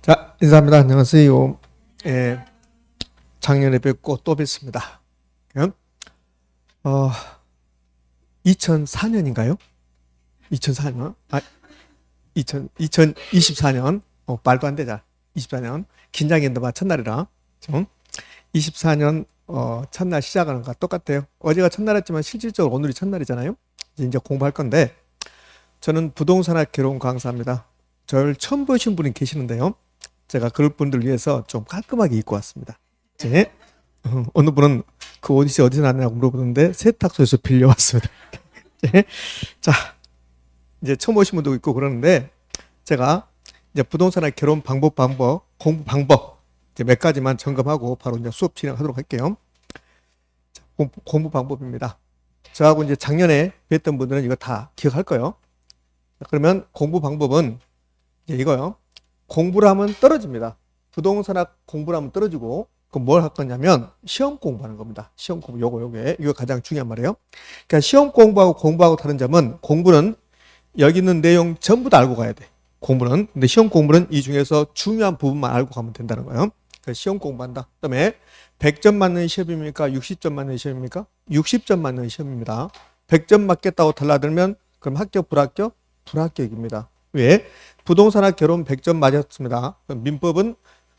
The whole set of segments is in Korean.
자, 인사합니다. 안녕하세요. 예, 작년에 뵙고 또 뵙습니다. 어, 2004년인가요? 2004년? 2024년? 말도 안 되자. 24년. 긴장했는데 첫날이라. 24년, 첫날 시작하는 것과 똑같아요. 어제가 첫날이었지만 실질적으로 오늘이 첫날이잖아요. 이제 공부할 건데, 저는 부동산학 개론 강사입니다. 저를 처음 보신 분이 계시는데요. 제가 그럴 분들 위해서 좀 깔끔하게 입고 왔습니다. 어느 분은 그 옷이 어디서 났냐고 물어보는데 세탁소에서 빌려왔습니다. 자, 이제 처음 오신 분도 있고 그러는데 제가 이제 부동산의 결혼 방법, 공부 방법 이제 몇 가지만 점검하고 바로 이제 수업 진행하도록 할게요. 자, 공부 방법입니다. 저하고 이제 작년에 뵀던 분들은 이거 다 기억할 거예요. 그러면 공부 방법은 이제 이거요. 공부를 하면 떨어집니다. 부동산학 공부를 하면 떨어지고, 그럼 뭘 할 거냐면, 시험 공부하는 겁니다. 시험 공부, 이거 가장 중요한 말이에요. 그러니까 시험 공부하고 다른 점은, 공부는 여기 있는 내용 전부 다 알고 가야 돼. 공부는. 근데 시험 공부는 이 중에서 중요한 부분만 알고 가면 된다는 거예요. 그러니까 시험 공부한다. 그 다음에 100점 맞는 시험입니까? 60점 맞는 시험입니까? 60점 맞는 시험입니다. 100점 맞겠다고 달라들면, 그럼 합격, 불합격? 불합격입니다. 왜? 부동산학 결혼 100점 맞았습니다. 민법은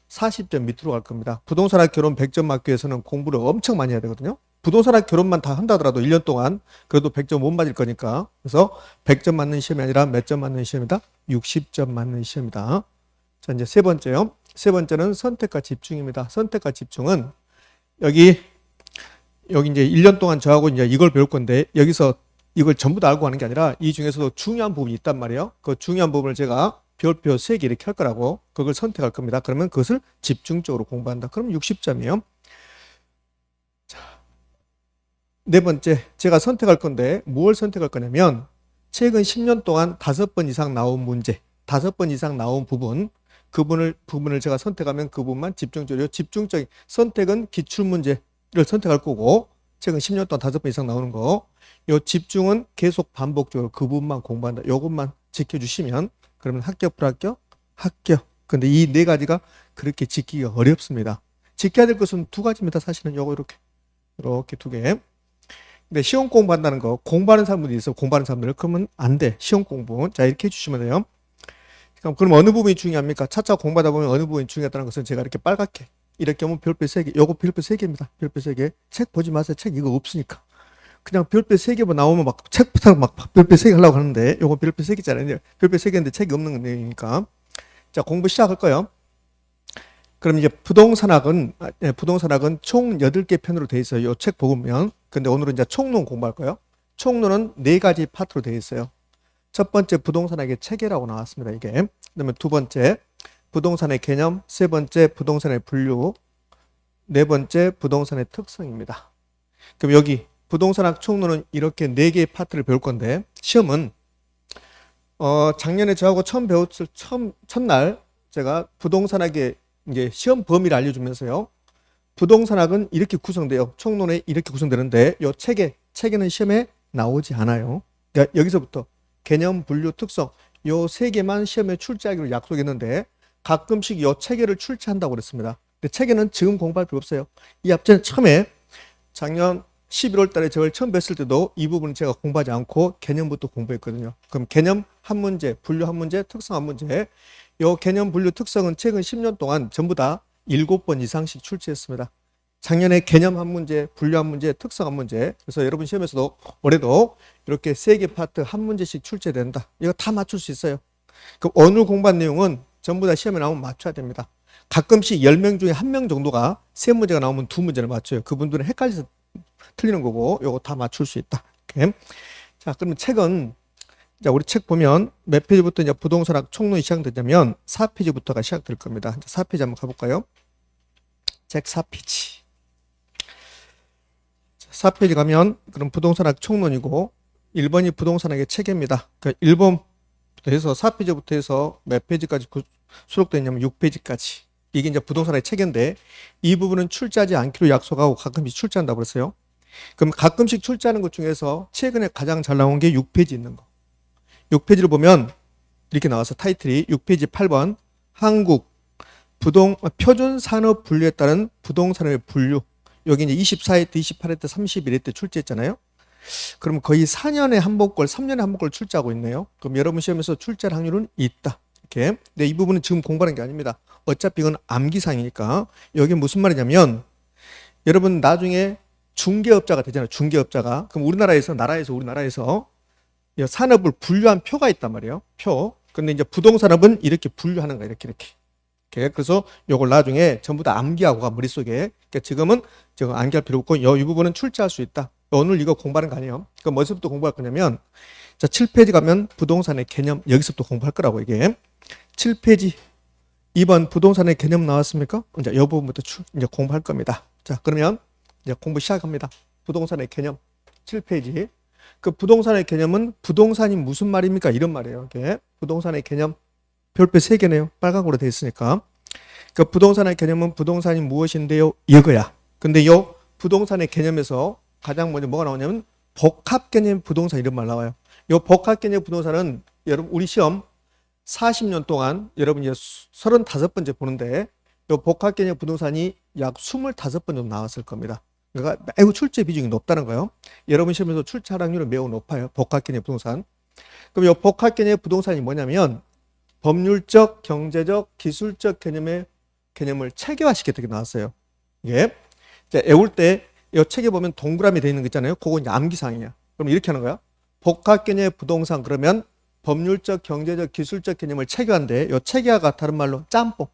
40점 밑으로 갈 겁니다. 부동산학 결혼 100점 맞기 위해서는 공부를 엄청 많이 해야 되거든요. 부동산학 결혼만 다 한다더라도 1년 동안 그래도 100점 못 맞을 거니까. 그래서 100점 맞는 시험이 아니라 몇 점 맞는 시험이다? 60점 맞는 시험이다. 자, 이제 세 번째요. 세 번째는 선택과 집중입니다. 선택과 집중은 여기 이제 1년 동안 저하고 이제 이걸 배울 건데 여기서 이걸 전부 다 알고 가는 게 아니라 이 중에서도 중요한 부분이 있단 말이에요. 그 중요한 부분을 제가 별표 3개 이렇게 할 거라고 그걸 선택할 겁니다. 그러면 그것을 집중적으로 공부한다. 그럼 60점이에요. 자, 네 번째, 제가 선택할 건데 뭘 선택할 거냐면 최근 10년 동안 5번 이상 나온 문제, 5번 이상 나온 부분, 부분을 제가 선택하면 그 부분만 집중적인 선택은 기출문제를 선택할 거고 최근 10년 동안 5번 이상 나오는 거, 요 집중은 계속 반복적으로 그 부분만 공부한다. 요것만 지켜주시면 그러면 합격, 불합격? 합격. 근데 이 네 가지가 그렇게 지키기가 어렵습니다. 지켜야 될 것은 두 가지입니다. 사실은 요거 이렇게 두 개. 근데 시험 공부한다는 거, 공부하는 사람들이 있어. 공부하는 사람들 그러면 안 돼. 시험 공부. 자, 이렇게 해주시면 돼요. 그럼 어느 부분이 중요합니까? 차차 공부하다 보면 어느 부분이 중요하다는 것은 제가 이렇게 빨갛게 이렇게 하면 별표 3개. 요거 별표 3개입니다. 별표 3개. 책 보지 마세요. 책 이거 없으니까. 그냥 별표 3개 나오면 막 책부터 막 별표 3개 하려고 하는데 요거 별표 3개잖아요. 별표 3개인데 책이 없는 내용이니까. 자, 공부 시작할 거예요. 그럼 이제 부동산학은 총 8개 편으로 되어 있어요. 요 책 보면. 근데 오늘은 이제 총론 공부할 거예요. 총론은 4가지 파트로 되어 있어요. 첫 번째 부동산학의 체계라고 나왔습니다. 이게. 그다음에 두 번째 부동산의 개념, 세 번째 부동산의 분류, 네 번째 부동산의 특성입니다. 그럼 여기 부동산학 총론은 이렇게 4개의 파트를 배울 건데 시험은 작년에 저하고 처음 배웠을 첫날 제가 부동산학의 이제 시험 범위를 알려주면서요. 부동산학은 이렇게 구성돼요. 총론에 이렇게 구성되는데 요 책에는 시험에 나오지 않아요. 그러니까 여기서부터 개념, 분류, 특성 요 3개만 시험에 출제하기로 약속했는데 가끔씩 요 체계를 출제한다고 그랬습니다. 근데 체계는 지금 공부할 필요 없어요. 이 앞전에 처음에 작년 11월 달에 저를 처음 뵀을 때도 이 부분은 제가 공부하지 않고 개념부터 공부했거든요. 그럼 개념 한 문제, 분류 한 문제, 특성 한 문제. 요 개념, 분류, 특성은 최근 10년 동안 전부 다 7번 이상씩 출제했습니다. 작년에 개념 한 문제, 분류 한 문제, 특성 한 문제. 그래서 여러분 시험에서도 올해도 이렇게 3개 파트 한 문제씩 출제된다. 이거 다 맞출 수 있어요. 그럼 오늘 공부한 내용은 전부 다 시험에 나오면 맞춰야 됩니다. 가끔씩 10명 중에 1명 정도가 3문제가 나오면 2문제를 맞춰요. 그분들은 헷갈려서 틀리는 거고 요거 다 맞출 수 있다. 이렇게. 자, 그러면 책은 자, 우리 책 보면 몇 페이지부터 이제 부동산학 총론이 시작되냐면 4페이지부터가 시작될 겁니다. 4페이지 한번 가볼까요? 책 4페이지. 4페이지 가면 그럼 부동산학 총론이고 1번이 부동산학의 체계입니다. 그러니까 1번부터 해서 4페이지부터 해서 몇 페이지까지 수록되어 있냐면 6페이지까지. 이게 이제 부동산의 체계인데 이 부분은 출제하지 않기로 약속하고 가끔씩 출제한다고 그랬어요. 그럼 가끔씩 출제하는 것 중에서 최근에 가장 잘 나온 게 6페이지 있는 거. 6페이지를 보면 이렇게 나와서 타이틀이 6페이지 8번 한국 표준 산업 분류에 따른 부동산의 분류. 여기 이제 24회 때, 28회 때, 31회 때 출제했잖아요. 그럼 거의 4년에 한 번꼴, 3년에 한 번꼴 출제하고 있네요. 그럼 여러분 시험에서 출제할 확률은 있다. 이렇게. 근데 이 부분은 지금 공부하는 게 아닙니다. 어차피 이건 암기사항이니까. 여기 무슨 말이냐면 여러분 나중에 중개업자가 되잖아요. 중개업자가. 그럼 우리나라에서 산업을 분류한 표가 있단 말이에요. 표. 근데 이제 부동산업은 이렇게 분류하는 거야. 이렇게. 그래서 요걸 나중에 전부 다 암기하고 가 머릿속에. 그러니까 지금은 암기할 필요 없고 이 부분은 출제할 수 있다. 오늘 이거 공부하는 거 아니에요. 그럼 어디서부터 공부할 거냐면 자 7페이지 가면 부동산의 개념 여기서부터 공부할 거라고 이게. 7페이지 2번 부동산의 개념 나왔습니까? 이제 이 부분부터 이제 공부할 겁니다. 자 그러면 이제 공부 시작합니다. 부동산의 개념 7페이지. 그 부동산의 개념은 부동산이 무슨 말입니까? 이런 말이에요. 이게 부동산의 개념 별표 3개네요. 빨간으로 되어 있으니까. 그 부동산의 개념은 부동산이 무엇인데요? 이거야. 근데 이 부동산의 개념에서 가장 먼저 뭐가 나오냐면 복합 개념 부동산 이런 말 나와요. 이 복합 개념 부동산은 여러분 우리 시험 40년 동안 여러분 이제 35번째 보는데 이 복합 개념 부동산이 약 25번 정도 나왔을 겁니다. 그러니까 매우 출제 비중이 높다는 거예요. 여러분 시험에서 출제 확률은 매우 높아요. 복합 개념 부동산. 그럼 이 복합 개념 부동산이 뭐냐면 법률적, 경제적, 기술적 개념을 체계화시켰다고 나왔어요. 이게 외울 때 이 책에 보면 동그라미 되어 있는 거 있잖아요. 그거 이제 암기사항이야. 그럼 이렇게 하는 거야. 복합 개념 부동산 그러면 법률적, 경제적, 기술적 개념을 체계화인데 이 체계화가 다른 말로 짬뽕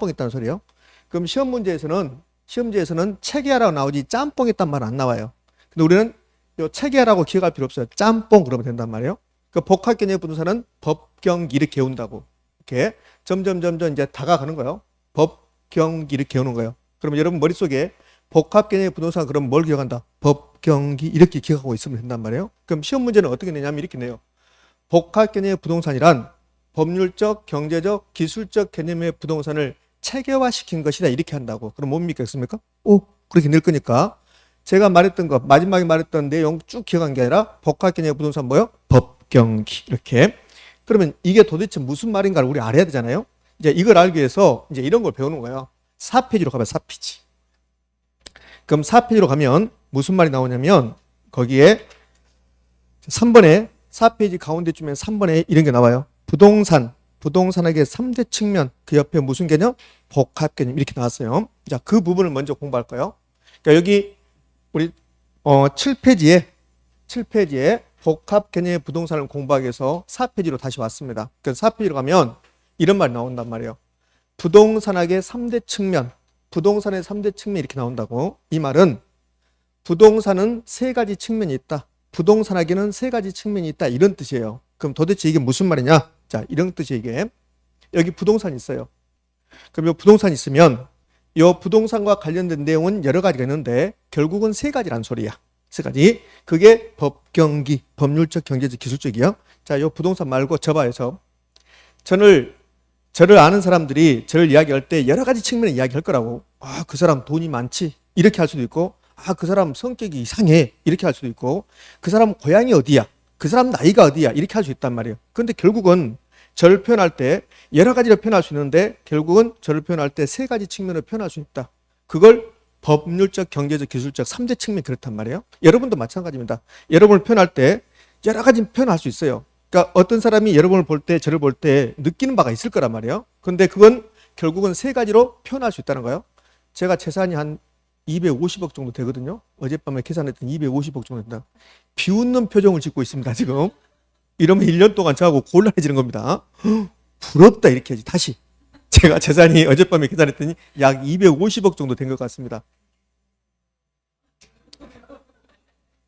있다는 소리예요. 그럼 시험지에서는 체계화라고 나오지 짬뽕 있단 말 안 나와요. 근데 우리는 이 체계화라고 기억할 필요 없어요. 짬뽕 그러면 된단 말이에요. 그 복합 개념 부동산은 법경기 이렇게 외운다고. 이렇게 점점 이제 다가가는 거예요. 법경기 이렇게 외우는 거예요. 그러면 여러분 머릿속에 복합 개념 부동산 그럼 뭘 기억한다? 법경기 이렇게 기억하고 있으면 된단 말이에요. 그럼 시험 문제는 어떻게 내냐면 이렇게 내요. 복합 개념의 부동산이란 법률적, 경제적, 기술적 개념의 부동산을 체계화시킨 것이다 이렇게 한다고. 그럼 뭡니까? 그렇게 낼 거니까 제가 말했던 거 마지막에 말했던 내용 쭉 기억한 게 아니라 복합 개념의 부동산 뭐요? 법경기 이렇게. 그러면 이게 도대체 무슨 말인가를 우리 알아야 되잖아요. 이제 이걸 알기 위해서 이제 이런 걸 배우는 거예요. 4페이지로 가면 4페이지. 그럼 4페이지로 가면 무슨 말이 나오냐면 거기에 3번에 4페이지 가운데쯤에 3번에 이런 게 나와요. 부동산에게 3대 측면 그 옆에 무슨 개념? 복합 개념 이렇게 나왔어요. 자, 그 부분을 먼저 공부할 거예요. 그러니까 여기 우리 7페이지에 복합 개념의 부동산을 공부하기 위해서 4페이지로 다시 왔습니다. 그래서 4페이지로 가면 이런 말이 나온단 말이에요. 부동산학의 3대 측면, 부동산의 3대 측면이 이렇게 나온다고. 이 말은 부동산은 3가지 측면이 있다. 부동산학에는 3가지 측면이 있다. 이런 뜻이에요. 그럼 도대체 이게 무슨 말이냐? 자, 이런 뜻이에요, 이게. 여기 부동산이 있어요. 그럼 이 부동산이 있으면 이 부동산과 관련된 내용은 여러 가지가 있는데 결국은 3가지란 소리야. 3가지. 그게 법경기, 법률적, 경제적, 기술적이요. 자, 이 부동산 말고 저 봐요, 저를 아는 사람들이 저를 이야기할 때 여러 가지 측면을 이야기할 거라고. 아, 그 사람 돈이 많지. 이렇게 할 수도 있고, 아, 그 사람 성격이 이상해. 이렇게 할 수도 있고, 그 사람 고향이 어디야. 그 사람 나이가 어디야. 이렇게 할 수 있단 말이에요. 그런데 결국은 저를 표현할 때 여러 가지로 표현할 수 있는데 결국은 저를 표현할 때 3가지 측면을 표현할 수 있다. 그걸 법률적, 경제적, 기술적 3대 측면이 그렇단 말이에요. 여러분도 마찬가지입니다. 여러분을 표현할 때 여러 가지 표현할 수 있어요. 그러니까 어떤 사람이 여러분을 볼 때, 저를 볼 때 느끼는 바가 있을 거란 말이에요. 근데 그건 결국은 3가지로 표현할 수 있다는 거예요. 제가 재산이 한 250억 정도 되거든요. 어젯밤에 계산했더니 250억 정도 된다. 비웃는 표정을 짓고 있습니다, 지금. 이러면 1년 동안 저하고 곤란해지는 겁니다. 부럽다, 이렇게 해야지. 다시. 제가 재산이 어젯밤에 계산했더니 약 250억 정도 된 것 같습니다.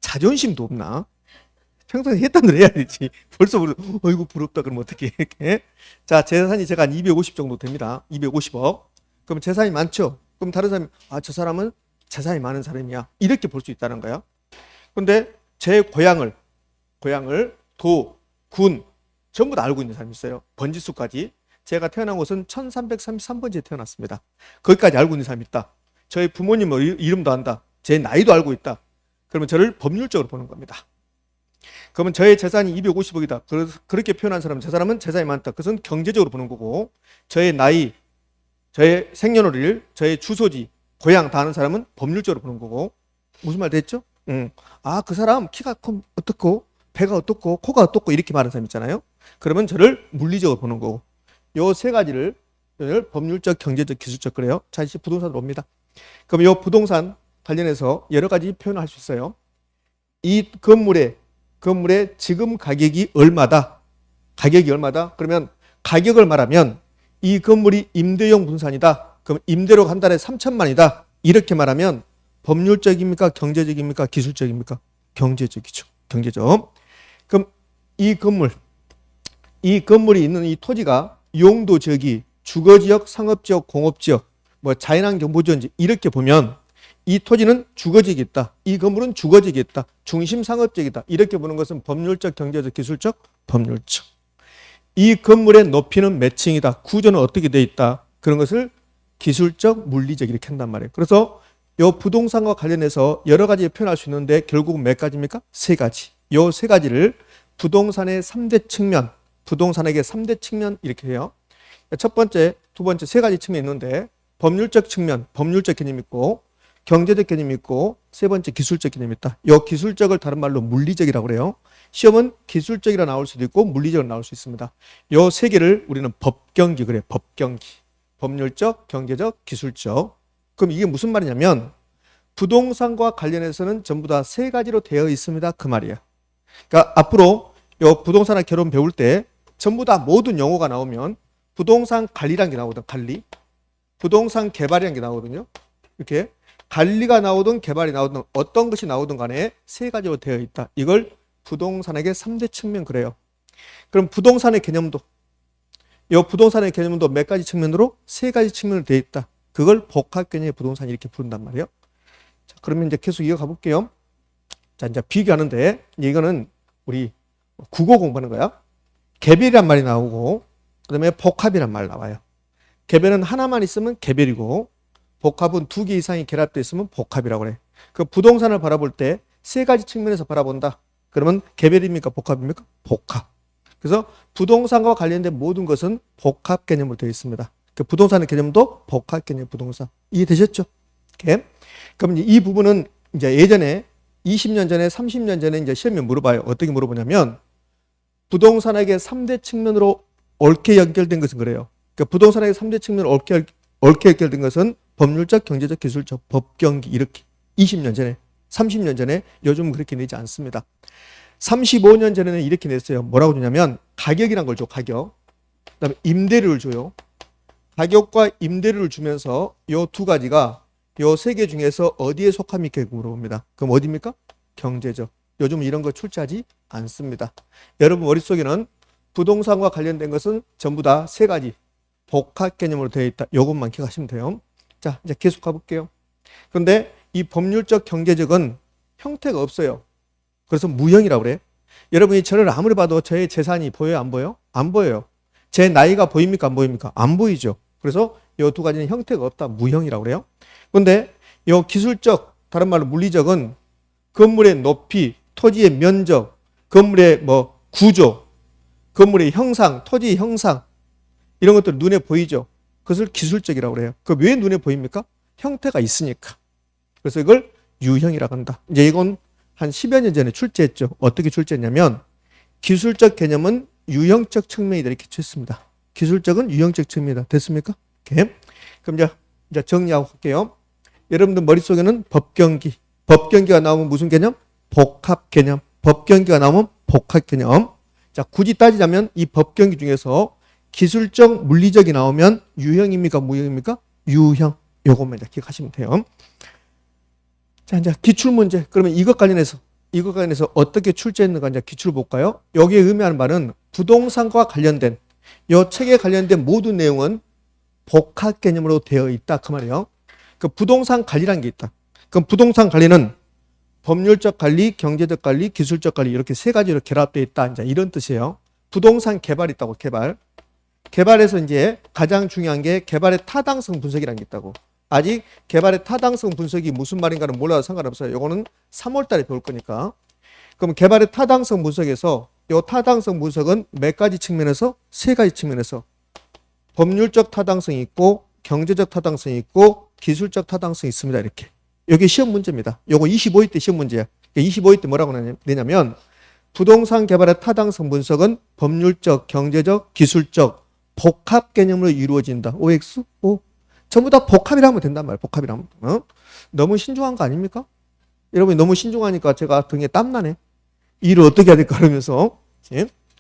자존심도 없나? 평소에 했던 대로 해야 되지. 벌써 어이구 부럽다 그러면 어떡해. 이렇게. 자, 재산이 제가 한 250 정도 됩니다. 250억. 그럼 재산이 많죠? 그럼 다른 사람이 저 사람은 재산이 많은 사람이야. 이렇게 볼 수 있다는 거야. 근데 제 고향을 도, 군 전부 다 알고 있는 사람이 있어요. 번지수까지. 제가 태어난 곳은 1333번지에 태어났습니다. 거기까지 알고 있는 사람이 있다. 저희 부모님 이름도 안다. 제 나이도 알고 있다. 그러면 저를 법률적으로 보는 겁니다. 그러면 저의 재산이 250억이다. 그렇게 표현한 사람은 저 사람은 재산이 많다. 그것은 경제적으로 보는 거고 저의 나이 저의 생년월일, 저의 주소지, 고향 다 아는 사람은 법률적으로 보는 거고. 무슨 말 됐죠? 아, 그 사람 키가 어떻고, 배가 어떻고, 코가 어떻고 이렇게 말하는 사람 있잖아요. 그러면 저를 물리적으로 보는 거고. 요 세 가지를 법률적, 경제적, 기술적 그래요. 자, 이제 부동산으로 옵니다. 그럼 요 부동산 관련해서 여러 가지 표현을 할 수 있어요. 이 건물의 지금 가격이 얼마다? 가격이 얼마다? 그러면 가격을 말하면 이 건물이 임대용 부동산이다. 그럼 임대료 한 달에 3천만이다. 이렇게 말하면 법률적입니까? 경제적입니까? 기술적입니까? 경제적이죠. 경제적. 그럼 이 건물이 있는 이 토지가 용도 지역이 주거지역, 상업지역, 공업지역, 뭐 자연환경보전지 이렇게 보면 이 토지는 주거지역이 있다. 이 건물은 주거지역이 있다. 중심 상업지역이다. 이렇게 보는 것은 법률적, 경제적, 기술적, 법률적. 이 건물의 높이는 몇 층이다. 구조는 어떻게 돼 있다. 그런 것을 기술적, 물리적 이렇게 한단 말이에요. 그래서 이 부동산과 관련해서 여러 가지 표현할 수 있는데 결국은 몇 가지입니까? 세 가지. 이 세 가지를 부동산의 3대 측면, 부동산에게 3대 측면 이렇게 해요. 첫 번째, 두 번째 세 가지 측면이 있는데 법률적 측면, 법률적 개념이 있고 경제적 개념이 있고 세 번째 기술적 개념이 있다. 이 기술적을 다른 말로 물리적이라고 그래요. 시험은 기술적이라 나올 수도 있고 물리적으로 나올 수 있습니다. 이 세 개를 우리는 법경기 그래요. 법경기. 법률적, 경제적, 기술적. 그럼 이게 무슨 말이냐면 부동산과 관련해서는 전부 다 세 가지로 되어 있습니다. 그 말이에요. 그러니까 앞으로 이 부동산과 결혼 배울 때 전부 다 모든 용어가 나오면 부동산 관리라는 게 나오거든. 관리. 부동산 개발이라는 게 나오거든요. 이렇게 관리가 나오든 개발이 나오든 어떤 것이 나오든 간에 세 가지로 되어 있다. 이걸 부동산에게 3대 측면 그래요. 그럼 부동산의 개념도 이 부동산의 개념도 몇 가지 측면으로 세 가지 측면으로 되어 있다. 그걸 복합 개념의 부동산 이렇게 부른단 말이에요. 자, 그러면 이제 계속 이어가 볼게요. 자, 이제 비교하는데 이거는 우리 국어 공부하는 거야. 개별이란 말이 나오고 그다음에 복합이란 말 나와요. 개별은 하나만 있으면 개별이고 복합은 두 개 이상이 결합되어 있으면 복합이라고 그래. 그 부동산을 바라볼 때 세 가지 측면에서 바라본다. 그러면 개별입니까? 복합입니까? 복합. 그래서 부동산과 관련된 모든 것은 복합 개념으로 되어 있습니다. 그 부동산의 개념도 복합 개념 부동산. 이해되셨죠? 이렇게. 그럼 이 부분은 이제 예전에 20년 전에 30년 전에 이제 시험에 물어봐요. 어떻게 물어보냐면 부동산에게 3대 측면으로 옳게 연결된 것은 그래요. 그러니까 부동산에게 3대 측면으로 옳게 연결된 것은 법률적, 경제적, 기술적, 법경기 이렇게 20년 전에 30년 전에 요즘은 그렇게 내지 않습니다. 35년 전에는 이렇게 냈어요. 뭐라고 주냐면 가격이란 걸 줘. 가격. 그다음에 임대료를 줘요. 가격과 임대료를 주면서 이 두 가지가 이 세 개 중에서 어디에 속합니까? 물어봅니다. 그럼 어디입니까? 경제적. 요즘 이런 거 출제하지 않습니다. 여러분 머릿속에는 부동산과 관련된 것은 전부 다 세 가지 복합 개념으로 되어 있다. 이것만 기억하시면 돼요. 자, 이제 계속 가볼게요. 그런데 이 법률적 경제적은 형태가 없어요. 그래서 무형이라고 그래. 여러분이 저를 아무리 봐도 저의 재산이 보여요? 안 보여요? 안 보여요. 제 나이가 보입니까? 안 보입니까? 안 보이죠. 그래서 이 두 가지는 형태가 없다. 무형이라고 그래요. 그런데 이 기술적, 다른 말로 물리적은 건물의 높이, 토지의 면적, 건물의 뭐 구조, 건물의 형상, 토지의 형상 이런 것들 눈에 보이죠. 그것을 기술적이라고 그래요. 그 왜 눈에 보입니까? 형태가 있으니까. 그래서 이걸 유형이라고 한다. 이제 이건 한 10여 년 전에 출제했죠. 어떻게 출제했냐면 기술적 개념은 유형적 측면이다 이렇게 쳤습니다. 기술적은 유형적 측면이다. 됐습니까? 오케이. 그럼 이제 정리하고 할게요. 여러분들 머릿속에는 법경기가 나오면 무슨 개념? 복합 개념. 법경기가 나오면 복합 개념. 자, 굳이 따지자면 이 법경기 중에서 기술적, 물리적이 나오면 유형입니까? 무형입니까? 유형. 요것만 이제 기억하시면 돼요. 자, 이제 기출문제. 그러면 이것 관련해서 어떻게 출제했는가 이제 기출 볼까요? 여기에 의미하는 말은 부동산과 관련된 이 책에 관련된 모든 내용은 복합 개념으로 되어 있다. 그 말이에요. 그 부동산 관리라는 게 있다. 그럼 부동산 관리는 법률적 관리, 경제적 관리, 기술적 관리 이렇게 세 가지로 결합되어 있다. 이제 이런 뜻이에요. 부동산 개발이 있다고, 개발. 개발에서 이제 가장 중요한 게 개발의 타당성 분석이라는 게 있다고. 아직 개발의 타당성 분석이 무슨 말인가는 몰라도 상관없어요. 이거는 3월 달에 배울 거니까. 그럼 개발의 타당성 분석에서 이 타당성 분석은 몇 가지 측면에서? 세 가지 측면에서 법률적 타당성이 있고 경제적 타당성이 있고 기술적 타당성이 있습니다. 이렇게. 이게 시험 문제입니다. 요거 25회 때 시험 문제야. 25회 때 뭐라고 내냐면 부동산 개발의 타당성 분석은 법률적, 경제적, 기술적 복합 개념으로 이루어진다. OX? O. 전부 다 복합이라 하면 된단 말이에요. 복합이라 하면. 너무 신중한 거 아닙니까? 여러분이 너무 신중하니까 제가 등에 땀나네. 일을 어떻게 해야 될까 그러면서.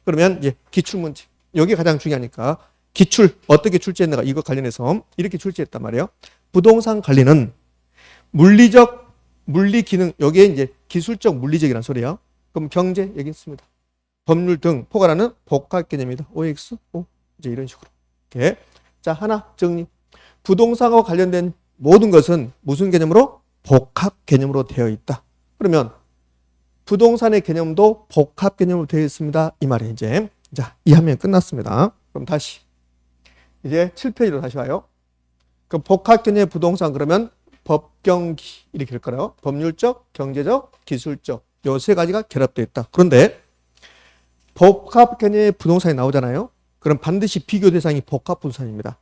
그러면 이제 기출문제. 여기 가장 중요하니까 기출 어떻게 출제했는가 이거 관련해서 이렇게 출제했단 말이에요. 부동산 관리는 물리적, 물리 기능, 여기에 이제 기술적, 물리적이라는 소리예요. 그럼 경제 여기 있습니다. 법률 등 포괄하는 복합 개념이다. OX, O. 이제 이런 식으로. 이렇게. 자, 하나 정리. 부동산과 관련된 모든 것은 무슨 개념으로? 복합 개념으로 되어 있다. 그러면 부동산의 개념도 복합 개념으로 되어 있습니다. 이 말이에요, 이제. 자, 이 화면 끝났습니다. 그럼 다시. 이제 7페이지로 다시 와요. 그 복합 개념의 부동산 그러면 법경기 이렇게 될 거예요. 법률적, 경제적, 기술적 요 세 가지가 결합되어 있다. 그런데 복합 개념의 부동산이 나오잖아요. 그럼 반드시 비교 대상이 복합 부동산입니다.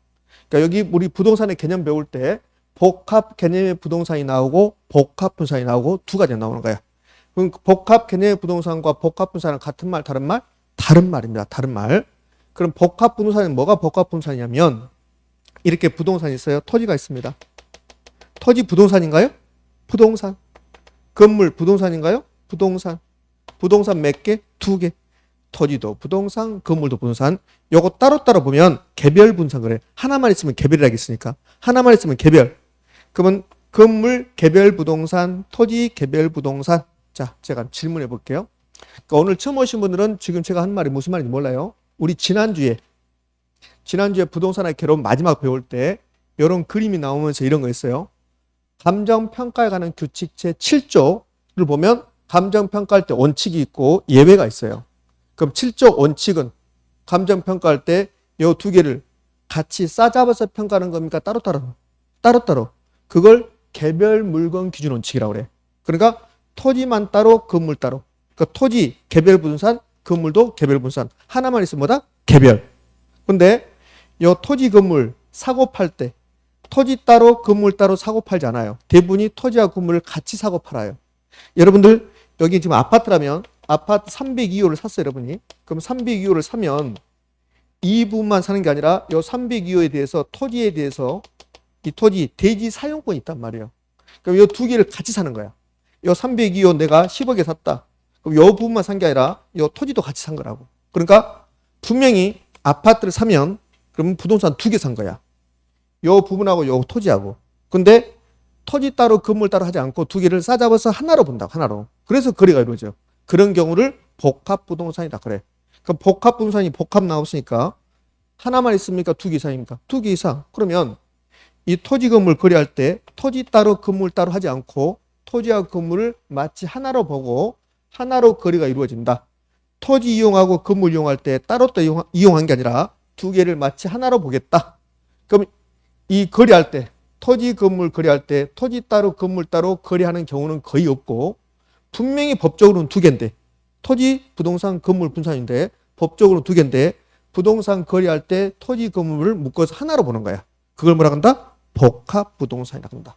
그러니까 여기 우리 부동산의 개념 배울 때 복합 개념의 부동산이 나오고 복합 부동산이 나오고 두 가지가 나오는 거야. 그럼 복합 개념의 부동산과 복합 부동산은 같은 말, 다른 말? 다른 말입니다. 다른 말. 그럼 복합 부동산은 뭐가 복합 부동산이냐면 이렇게 부동산이 있어요. 토지가 있습니다. 토지 부동산인가요? 부동산. 건물 부동산인가요? 부동산. 부동산 몇 개? 두 개. 토지도 부동산, 건물도 부동산. 요거 따로따로 보면 개별 분산 그래. 하나만 있으면 개별이라고 했으니까. 하나만 있으면 개별. 그러면 건물 개별 부동산, 토지 개별 부동산. 자, 제가 질문해 볼게요. 그러니까 오늘 처음 오신 분들은 지금 제가 한 말이 무슨 말인지 몰라요. 우리 지난주에 부동산의 개론 마지막 배울 때 이런 그림이 나오면서 이런 거 있어요. 감정평가에 관한 규칙 제7조를 보면 감정평가할 때 원칙이 있고 예외가 있어요. 그럼 7조 원칙은 감정평가할 때 이 두 개를 같이 싸잡아서 평가하는 겁니까? 따로따로? 따로따로. 그걸 개별 물건 기준 원칙이라고 그래. 그러니까 토지만 따로, 건물 따로. 그러니까 토지 개별 분산, 건물도 개별 분산. 하나만 있으면 뭐다? 개별. 근데 이 토지 건물 사고 팔 때 토지 따로 건물 따로 사고 팔지 않아요. 대부분이 토지와 건물을 같이 사고 팔아요. 여러분들 여기 지금 아파트라면 아파트 302호를 샀어요, 여러분이. 그럼 302호를 사면 이 부분만 사는 게 아니라 이 302호에 대해서 토지에 대해서 이 토지 대지 사용권이 있단 말이에요. 그럼 이 두 개를 같이 사는 거야. 이 302호 내가 10억에 샀다. 그럼 이 부분만 산 게 아니라 이 토지도 같이 산 거라고. 그러니까 분명히 아파트를 사면 그러면 부동산 두 개 산 거야. 요 부분하고 요 토지하고. 근데 토지 따로 건물 따로 하지 않고 두 개를 싸잡아서 하나로 본다고. 하나로. 그래서 거래가 이루어져. 그런 경우를 복합 부동산이다 그래. 그럼 복합 부동산이 복합 나왔으니까 하나만 있습니까? 두 개 이상입니까? 두 개 이상. 그러면 이 토지 건물 거래할 때 토지 따로 건물 따로 하지 않고 토지와 건물을 마치 하나로 보고 하나로 거래가 이루어진다. 토지 이용하고 건물 이용할 때 따로 이용한 게 아니라 두 개를 마치 하나로 보겠다. 그럼 이 거래할 때 토지 건물 거래할 때 토지 따로 건물 따로 거래하는 경우는 거의 없고 분명히 법적으로는 두 개인데 토지 부동산 건물 분산인데 법적으로는 두 개인데 부동산 거래할 때 토지 건물을 묶어서 하나로 보는 거야. 그걸 뭐라 한다? 복합 부동산이라고 한다.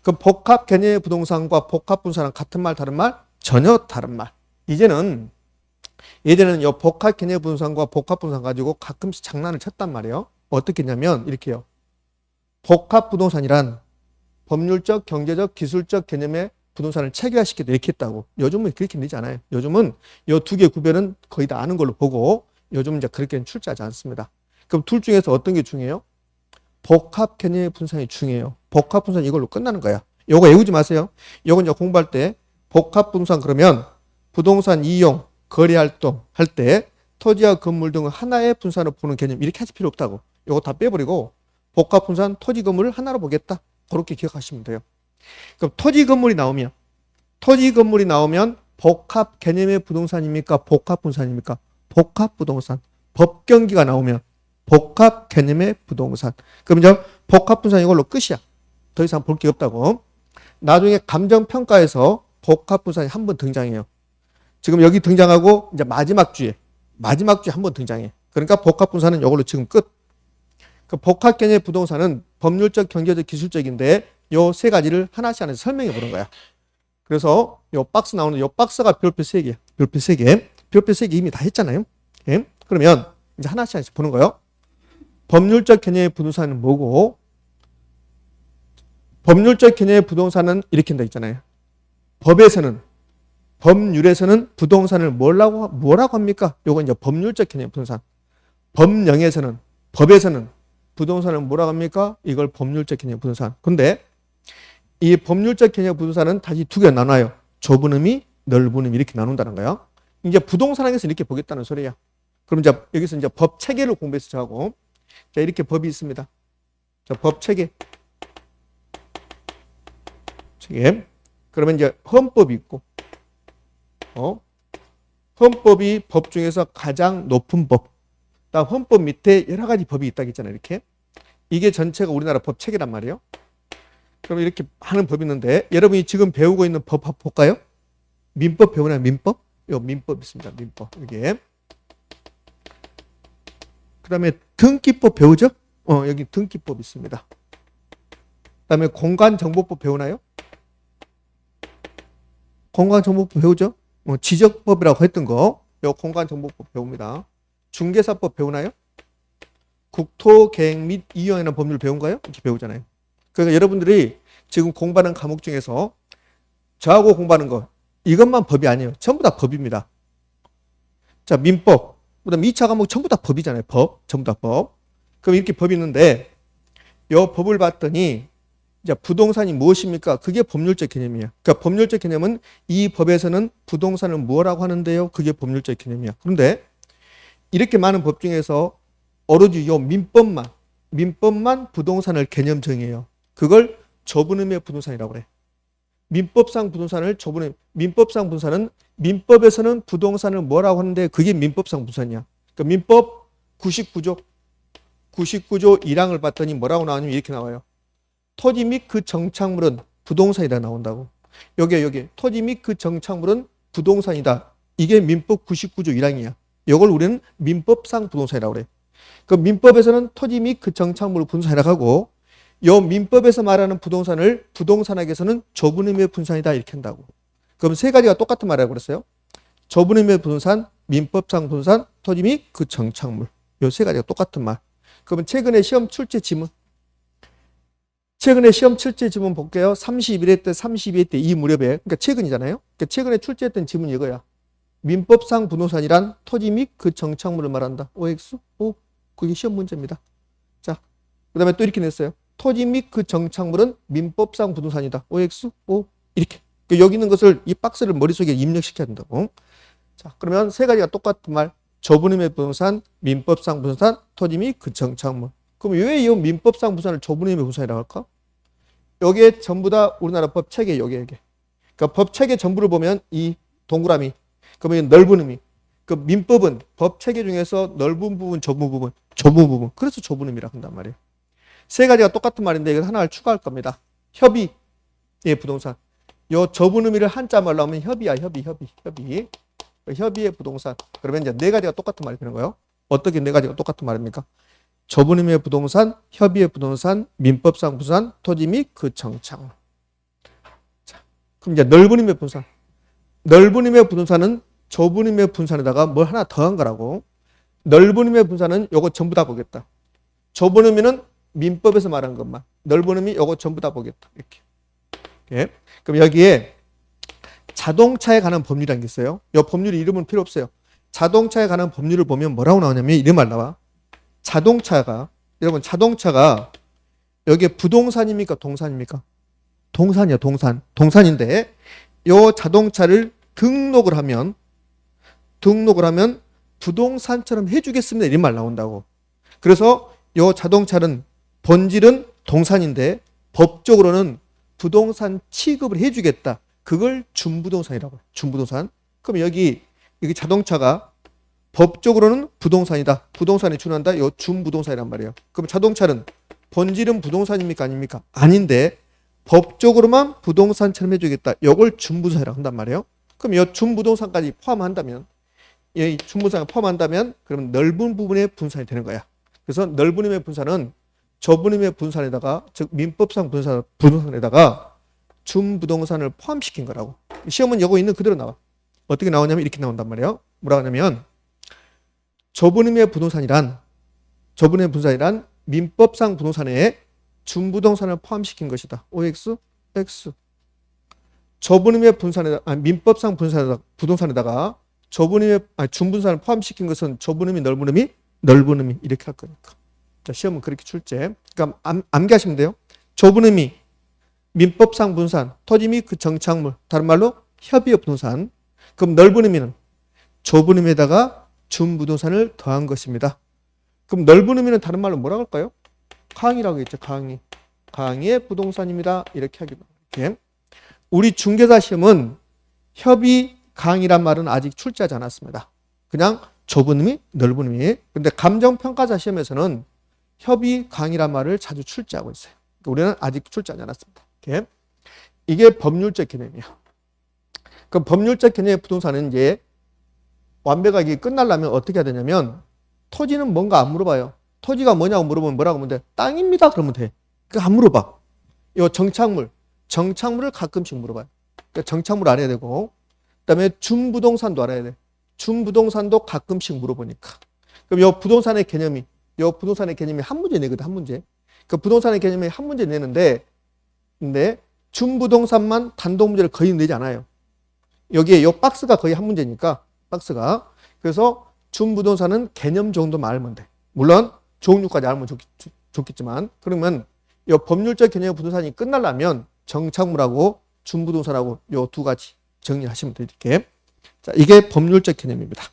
그럼 복합 개념의 부동산과 복합 분산은 같은 말 다른 말? 전혀 다른 말. 이제는 예전에는 이 복합 개념의 부동산과 복합 분산 가지고 가끔씩 장난을 쳤단 말이에요. 어떻게 했냐면 이렇게요. 복합 부동산이란 법률적, 경제적, 기술적 개념의 부동산을 체계화시켜도 이렇게 했다고. 요즘은 그렇게 되지 않아요. 요즘은 이 두 개 구별은 거의 다 아는 걸로 보고 요즘은 이제 그렇게는 출제하지 않습니다. 그럼 둘 중에서 어떤 게 중요해요? 복합 개념의 분산이 중요해요. 복합 분산 이걸로 끝나는 거야. 요거 외우지 마세요. 요건 이제 공부할 때 복합 분산 그러면 부동산 이용, 거래 활동 할 때 토지와 건물 등을 하나의 분산으로 보는 개념 이렇게 하실 필요 없다고. 요거 다 빼버리고 복합 분산 토지 건물을 하나로 보겠다. 그렇게 기억하시면 돼요. 그럼 토지 건물이 나오면 복합 개념의 부동산입니까? 복합 분산입니까? 복합 부동산. 법경기가 나오면 복합 개념의 부동산. 그럼 이제 복합 분산 이걸로 끝이야. 더 이상 볼 게 없다고. 나중에 감정평가에서 복합 분산이 한 번 등장해요. 지금 여기 등장하고 이제 마지막 주에 한 번 등장해. 그러니까 복합 분산은 이걸로 지금 끝. 그 복합 개념의 부동산은 법률적, 경제적, 기술적인데 요 세 가지를 하나씩 하나씩 설명해 보는 거야. 그래서 요 박스 나오는 요 박스가 별표 3개, 별표 3개, 별표 3개 이미 다 했잖아요. 예? 그러면 이제 하나씩 하나씩 보는 거예요. 법률적 개념의 부동산은 뭐고, 법률적 개념의 부동산은 이렇게 한다 있잖아요. 법에서는, 법률에서는 부동산을 뭐라고 합니까? 요건 이제 법률적 개념의 부동산. 법령에서는, 법에서는 부동산을 뭐라고 합니까? 이걸 법률적 개념의 부동산. 근데 이 법률적 개념의 부동산은 다시 두 개가 나눠요. 좁은 의미, 넓은 의미 이렇게 나눈다는 거야. 이제 부동산학에서 이렇게 보겠다는 소리야. 그럼 이제 여기서 이제 법 체계를 공부해서 하고, 자, 이렇게 법이 있습니다. 자, 법 체계. 체계. 그러면 이제 헌법이 있고, 헌법이 법 중에서 가장 높은 법. 다음 헌법 밑에 여러 가지 법이 있다고 했잖아요. 이렇게. 이게 전체가 우리나라 법 체계란 말이에요. 그럼 이렇게 하는 법이 있는데, 여러분이 지금 배우고 있는 법 한번 볼까요? 민법 배우나요? 민법? 요 민법 있습니다. 민법. 이게. 그 다음에 등기법 배우죠? 여기 등기법 있습니다. 그 다음에 공간정보법 배우나요? 공간정보법 배우죠? 지적법이라고 했던 거, 요 공간정보법 배웁니다. 중개사법 배우나요? 국토계획 및 이용하는 법률 배운가요? 이렇게 배우잖아요. 그러니까 여러분들이 지금 공부하는 과목 중에서 저하고 공부하는 거, 이것만 법이 아니에요. 전부 다 법입니다. 자, 민법. 그 다음 2차 과목 전부 다 법이잖아요. 법. 전부 다 법. 그럼 이렇게 법이 있는데, 요 법을 봤더니, 이제 부동산이 무엇입니까? 그게 법률적 개념이에요. 그러니까 법률적 개념은 이 법에서는 부동산을 뭐라고 하는데요? 그게 법률적 개념이야. 그런데 이렇게 많은 법 중에서 오로지 요 민법만 부동산을 개념 정의해요. 그걸 좁은 의미의 부동산이라고 그래. 민법상 부동산을 좁은 의미, 민법상 부동산은 민법에서는 부동산을 뭐라고 하는데 그게 민법상 부동산이야. 그러니까 민법 99조 1항을 봤더니 뭐라고 나오냐면 이렇게 나와요. 토지 및 그 정착물은 부동산이다 나온다고. 여기 토지 및 그 정착물은 부동산이다. 이게 민법 99조 1항이야. 이걸 우리는 민법상 부동산이라고 그래. 그 민법에서는 토지 및 그 정착물을 부동산이라고 하고, 요 민법에서 말하는 부동산을 부동산학에서는 좁은 의미의 부동산이다 이렇게 한다고. 그럼 세 가지가 똑같은 말이라고 그랬어요. 좁은 의미의 부동산, 민법상 부동산, 토지 및 그 정착물. 요 세 가지가 똑같은 말. 그러면 최근에 시험 출제 지문. 최근에 시험 출제 지문 볼게요. 31회 때, 32회 때 이 무렵에. 그러니까 최근이잖아요. 그러니까 최근에 출제했던 지문이 이거야. 민법상 부동산이란 토지 및 그 정착물을 말한다. OX? 그게 시험 문제입니다. 자, 그 다음에 또 이렇게 냈어요. 토지 및 그 정착물은 민법상 부동산이다. OX? 이렇게. 그러니까 여기 있는 것을, 이 박스를 머릿속에 입력시켜야 된다고. 자, 그러면 세 가지가 똑같은 말. 좁은 의미의 부동산, 민법상 부동산, 토지 및 그 정착물. 그럼 왜 이 민법상 부동산을 좁은 의미의 부동산이라고 할까? 여기에 전부 다 우리나라 법 체계, 여기. 그러니까 법 체계 전부를 보면 이 동그라미. 그러면 넓은 의미. 그 민법은 법 체계 중에서 넓은 부분, 좁은 부분. 그래서 좁은 의미라 한단 말이에요. 세 가지가 똑같은 말인데 이거 하나를 추가할 겁니다. 협의의 부동산. 요 좁은 의미를 한자 말로 하면 협의야, 협의. 협의의 부동산. 그러면 이제 네 가지가 똑같은 말이 되는 거예요. 어떻게 네 가지가 똑같은 말입니까? 좁은 의미의 부동산, 협의의 부동산, 민법상 부동산, 토지 및 그 정착물. 자, 그럼 이제 넓은 의미의 부동산. 넓은 의미의 부동산은 좁은 의미의 부동산에다가 뭘 하나 더한 거라고. 넓은 의미의 부동산은 요거 전부 다 보겠다. 좁은 의미는 민법에서 말한 것만. 넓은 의미 요거 전부 다 보겠다. 이렇게. 그럼 여기에 자동차에 관한 법률이라는 게 있어요. 이 법률 이름은 필요 없어요. 자동차에 관한 법률을 보면 뭐라고 나오냐면 이런 말 나와. 여러분 자동차가 여기에 부동산입니까? 동산입니까? 동산이야, 동산. 동산인데 이 자동차를 등록을 하면 부동산처럼 해주겠습니다. 이런 말 나온다고. 그래서 이 자동차는 본질은 동산인데 법적으로는 부동산 취급을 해주겠다. 그걸 준부동산이라고 해요. 준부동산. 그럼 여기 자동차가 법적으로는 부동산이다. 부동산에 준한다. 이 준부동산이란 말이에요. 그럼 자동차는 본질은 부동산입니까? 아닙니까? 아닌데 법적으로만 부동산처럼 해주겠다. 이걸 준부동산이라고 한단 말이에요. 그럼 이 준부동산까지 포함한다면, 그러면 넓은 부분의 분산이 되는 거야. 그래서 넓은 의미의 분산은 저분음의 분산에다가, 즉 민법상 분산에다가 준부동산을 포함시킨 거라고. 시험은 요거 있는 그대로 나와. 어떻게 나오냐면 이렇게 나온단 말이에요. 뭐라 하냐면 저분음의 분산이란 민법상 부동산에 준부동산을 포함시킨 것이다. OX, X. 저분음의 민법상 부동산에다가 준분산을 포함시킨 것은 저분음이 넓은음이 이렇게 할 거니까. 자, 시험은 그렇게 출제. 그러니까 암기하시면 돼요. 저분음이 민법상 분산, 토지 및 그 정착물, 다른 말로 협의의 부동산. 그럼 넓은음이는 저분음에다가 준부동산을 더한 것입니다. 그럼 넓은음이는 다른 말로 뭐라고 할까요? 강의라고 했죠. 강의의 부동산입니다. 이렇게 하기도 이렇게. 우리 중개사 시험은 협의 강의란 말은 아직 출제하지 않았습니다. 그냥 좁은 의미, 넓은 의미. 근데 감정평가자 시험에서는 협의 강의란 말을 자주 출제하고 있어요. 우리는 아직 출제하지 않았습니다. 이렇게. 이게 법률적 개념이에요. 그럼 법률적 개념의 부동산은 이제 완벽하게 끝나려면 어떻게 해야 되냐면 토지는 뭔가 안 물어봐요. 토지가 뭐냐고 물어보면 뭐라고 하면 돼? 땅입니다. 그러면 돼. 그러니까 안 물어봐. 이 정착물을 가끔씩 물어봐요. 그러니까 정착물 알아야 되고, 그 다음에 준부동산도 알아야 돼. 준부동산도 가끔씩 물어보니까. 그럼 이 부동산의 개념이 한 문제 내거든, 한 문제. 그 부동산의 개념이 한 문제 내는데, 근데 준부동산만 단독 문제를 거의 내지 않아요. 여기에 이 박스가 거의 한 문제니까, 박스가. 그래서 준부동산은 개념 정도만 알면 돼. 물론 종류까지 알면 좋겠지만, 그러면 이 법률적 개념의 부동산이 끝나려면 정착물하고 준부동산하고 요 두 가지 정리하시면 돼요. 이렇게. 자, 이게 법률적 개념입니다.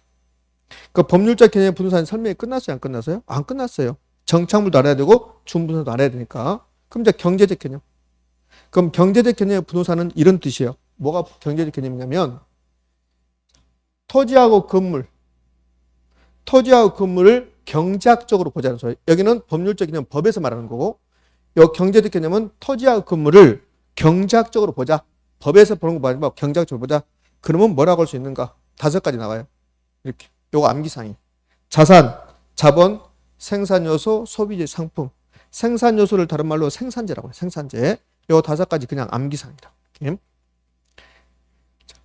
그 법률적 개념의 부동산 설명이 끝났어요? 안 끝났어요? 안 끝났어요. 정착물도 알아야 되고 준부동산도 알아야 되니까. 그럼 이제 경제적 개념. 그럼 경제적 개념의 부동산은 이런 뜻이에요. 뭐가 경제적 개념이냐면 토지하고 건물을 경제학적으로 보자는 소리. 여기는 법률적 개념, 법에서 말하는 거고, 이 경제적 개념은 토지하고 건물을 경제학적으로 보자. 법에서 보는 거 말고 경제학적으로 보자. 그러면 뭐라고 할 수 있는가? 5가지 나와요. 이렇게. 요거 암기상이. 자산, 자본, 생산요소, 소비재, 상품. 생산요소를 다른 말로 생산재라고 해요. 생산재. 요 5가지 그냥 암기상이다. 이렇게.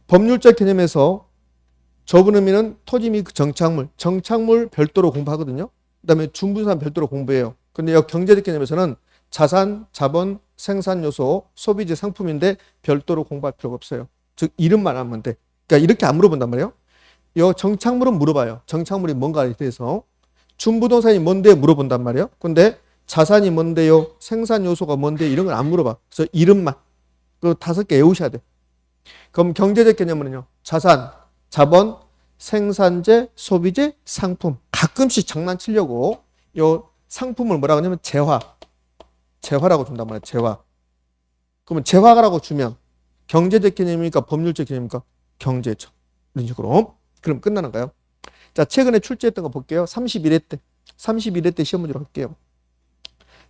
법률적 개념에서 좁은 의미는 토지 및 정착물 별도로 공부하거든요. 그 다음에 준부동산 별도로 공부해요. 근데 이 경제적 개념에서는 자산, 자본, 생산요소, 소비재, 상품인데 별도로 공부할 필요가 없어요. 즉 이름만 알면 돼. 그러니까 이렇게 안 물어본단 말이에요. 이 정착물은 물어봐요. 정착물이 뭔가에 대해서. 준부동산이 뭔데 물어본단 말이에요. 근데 자산이 뭔데요? 생산요소가 뭔데? 이런 걸 안 물어봐. 그래서 이름만. 그 5개 외우셔야 돼. 그럼 경제적 개념은요. 자산, 자본, 생산재, 소비재, 상품. 가끔씩 장난치려고 이 상품을 뭐라고 하냐면 재화라고 준단 말이에요. 재화. 그러면 재화라고 주면 경제적 개념입니까? 법률적 개념입니까? 경제적. 이런 식으로. 그럼 끝나는 거예요. 자, 최근에 출제했던 거 볼게요. 31회 때 시험 문제로 할게요.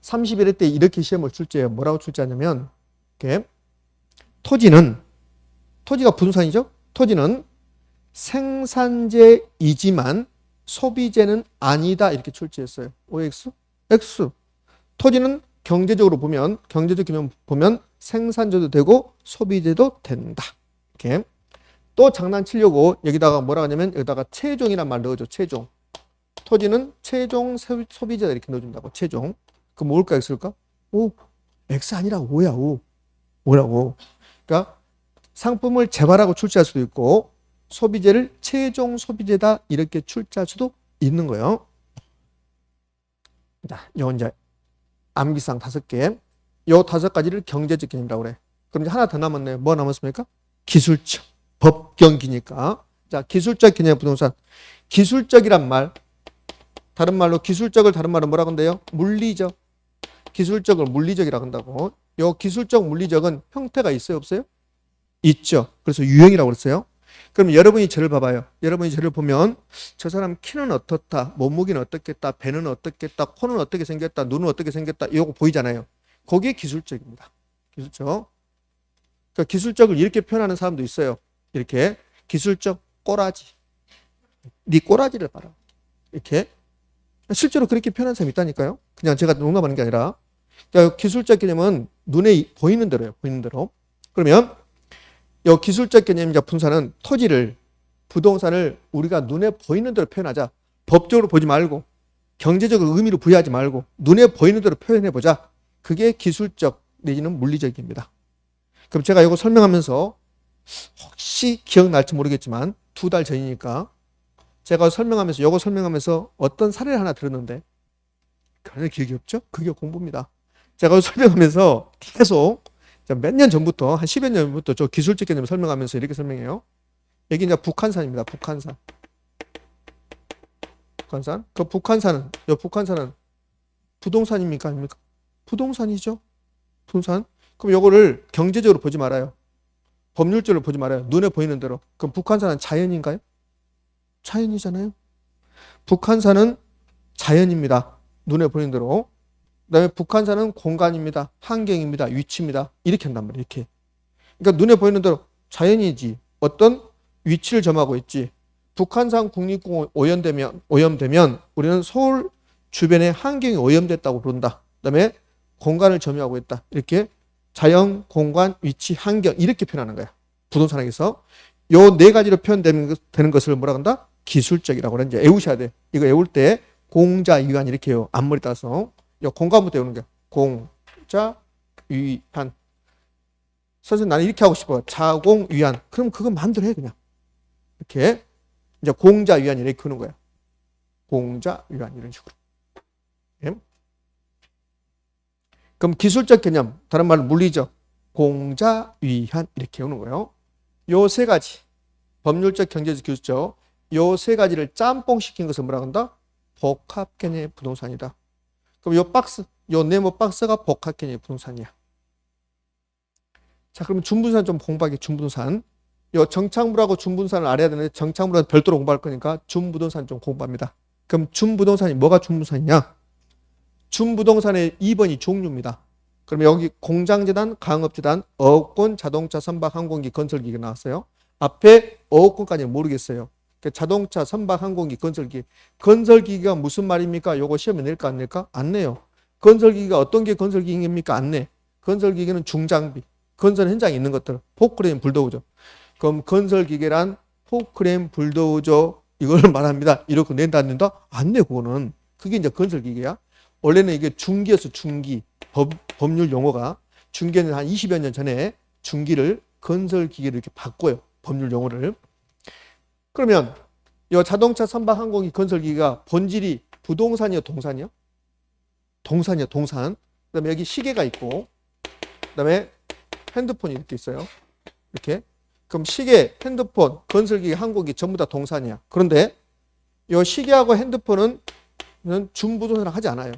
31회 때 이렇게 시험을 출제해요. 뭐라고 출제하냐면 이렇게. 토지가 분산이죠? 토지는 생산재이지만 소비재는 아니다. 이렇게 출제했어요. OX? X. 토지는 경제적 개념 보면 생산재도 되고 소비재도 된다. 이렇게. 또 장난치려고 여기다가 뭐라 하냐면 여기다가 최종이란 말 넣어줘. 최종. 토지는 최종 소비재다. 이렇게 넣어준다고. 최종. 그럼 뭘까? X일까? 오. X 아니라 O야. O. 뭐라고? 그러니까 상품을 재화라고 출제할 수도 있고 소비재를 최종 소비재다 이렇게 출제할 수도 있는 거예요. 자, 요 이제 암기상 5개. 요 5가지를 경제적 개념이라고 그래. 그럼 이제 하나 더 남았네요. 뭐 남았습니까? 기술적. 법경기니까. 자, 기술적 개념 부동산. 기술적이란 말. 다른 말로 기술적을 다른 말로 뭐라고 한대요? 물리적. 기술적을 물리적이라고 한다고. 요 기술적 물리적은 형태가 있어요, 없어요? 있죠. 그래서 유형이라고 그랬어요. 그럼 여러분이 저를 봐봐요. 여러분이 저를 보면 저 사람 키는 어떻다, 몸무게는 어떻겠다, 배는 어떻겠다, 코는 어떻게 생겼다, 눈은 어떻게 생겼다, 이거 보이잖아요. 거기에 기술적입니다. 기술적. 그러니까 기술적을 이렇게 표현하는 사람도 있어요. 이렇게 기술적 꼬라지. 네 꼬라지를 봐라. 이렇게 실제로 그렇게 표현하는 사람이 있다니까요. 그냥 제가 농담하는 게 아니라. 그러니까 기술적 개념은 눈에 보이는 대로예요. 보이는 대로. 그러면 이 기술적 개념이자 분사는 토지를, 부동산을 우리가 눈에 보이는 대로 표현하자. 법적으로 보지 말고 경제적으로 의미를 부여하지 말고 눈에 보이는 대로 표현해보자. 그게 기술적 내지는 물리적입니다. 그럼 제가 이거 설명하면서 혹시 기억날지 모르겠지만 2달 전이니까 제가 설명하면서 이거 설명하면서 어떤 사례를 하나 들었는데 전혀 기억이 없죠? 그게 공부입니다. 제가 설명하면서 계속 몇 년 전부터 한 10여 년 전부터 저 기술적 개념을 설명하면서 이렇게 설명해요. 여기 이제 북한산입니다. 북한산. 북한산. 그 북한산은 부동산입니까? 아닙니까? 부동산이죠. 부동산. 그럼 요거를 경제적으로 보지 말아요. 법률적으로 보지 말아요. 눈에 보이는 대로. 그럼 북한산은 자연인가요? 자연이잖아요. 북한산은 자연입니다. 눈에 보이는 대로. 그다음에 북한산은 공간입니다. 환경입니다. 위치입니다. 이렇게 한단 말이에요. 이렇게. 그러니까 눈에 보이는 대로 자연이지. 어떤 위치를 점하고 있지. 북한산 국립공원 오염되면 우리는 서울 주변의 환경이 오염됐다고 부른다. 그다음에 공간을 점유하고 있다. 이렇게 자연, 공간, 위치, 환경 이렇게 표현하는 거야. 부동산학에서 요 네 가지로 표현되는 것을 뭐라고 한다? 기술적이라고 그래. 이제 외우셔야 돼. 이거 외울 때 공자, 위한 이렇게 해요. 앞머리 따서. 요 공간부터 외우는 거야. 공자, 위한. 선생님 나는 이렇게 하고 싶어. 자공, 위한. 그럼 그거 마음대로 해 그냥. 이렇게 이제 공자, 위한 이렇게 하는 거야. 공자, 위한 이런 식으로. 예? 그럼 기술적 개념, 다른 말로 물리적, 공자, 위한 이렇게 오는 거예요. 요 세 가지, 법률적, 경제적, 기술적, 요 세 가지를 짬뽕 시킨 것을 뭐라고 한다? 복합 개념의 부동산이다. 그럼 요 박스, 요 네모 박스가 복합 개념의 부동산이야. 자, 그러면 준부동산 좀 공부하게. 준부동산. 요 정착물하고 준부동산을 알아야 되는데 정착물은 별도로 공부할 거니까 준부동산 좀 공부합니다. 그럼 준부동산이 뭐가 준부동산이냐? 준부동산의 2번이 종류입니다. 그러면 여기 공장재단, 강업재단, 어업권, 자동차, 선박, 항공기, 건설기가 나왔어요. 앞에 어업권까지는 모르겠어요. 자동차, 선박, 항공기, 건설기. 건설기가 무슨 말입니까? 요거 시험에 낼까 안 낼까? 안 내요. 건설기가 어떤 게 건설기입니까? 안 내. 건설기계는 중장비. 건설 현장에 있는 것들. 포크레인, 불도우저. 그럼 건설기계란 포크레인, 불도우저 이걸 말합니다. 이렇게 낸다 안 낸다? 안 내. 그거는. 그게 이제 건설기계야. 원래는 이게 중기였어. 중기. 법률 용어가. 중기는 한 20여 년 전에 중기를 건설기계로 이렇게 바꿔요. 법률 용어를. 그러면 이 자동차, 선박, 항공기, 건설기가 본질이 부동산이요, 동산이요? 동산이요, 동산. 그다음에 여기 시계가 있고, 그다음에 핸드폰이 이렇게 있어요. 이렇게. 그럼 시계, 핸드폰, 건설기계, 항공기 전부 다 동산이야. 그런데 이 시계하고 핸드폰은 준부동산을 하지 않아요.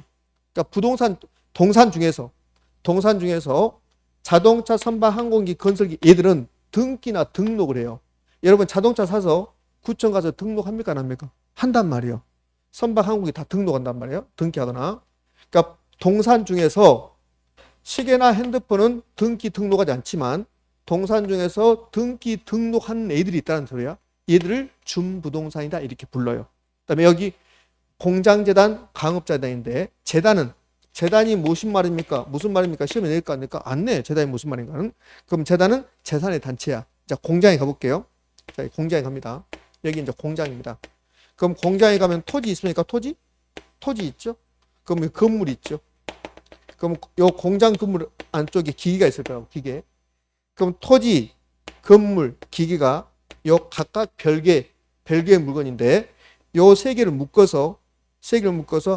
그러니까 부동산, 동산 중에서 자동차, 선박, 항공기, 건설기 얘들은 등기나 등록을 해요. 여러분 자동차 사서 구청 가서 등록합니까? 안 합니까? 한단 말이에요. 선박, 항공기 다 등록한단 말이에요. 등기하거나. 그러니까 동산 중에서 시계나 핸드폰은 등기 등록하지 않지만 동산 중에서 등기 등록한 애들이 있다는 소리야. 얘들을 준부동산이다 이렇게 불러요. 그다음에 여기 공장재단, 강업재단인데 재단이 무슨 말입니까? 시험에 낼까 안 낼까? 안 내. 재단이 무슨 말인가는? 그럼 재단은 재산의 단체야. 자, 공장에 가볼게요. 자, 공장에 갑니다. 여기 이제 공장입니다. 그럼 공장에 가면 토지 있습니까? 토지 있죠? 그럼 건물 있죠? 그럼 요 공장 건물 안쪽에 기계가 있을 거라고, 기계. 그럼 토지, 건물, 기계가 요 각각 별개의 물건인데 요 세 개를 묶어서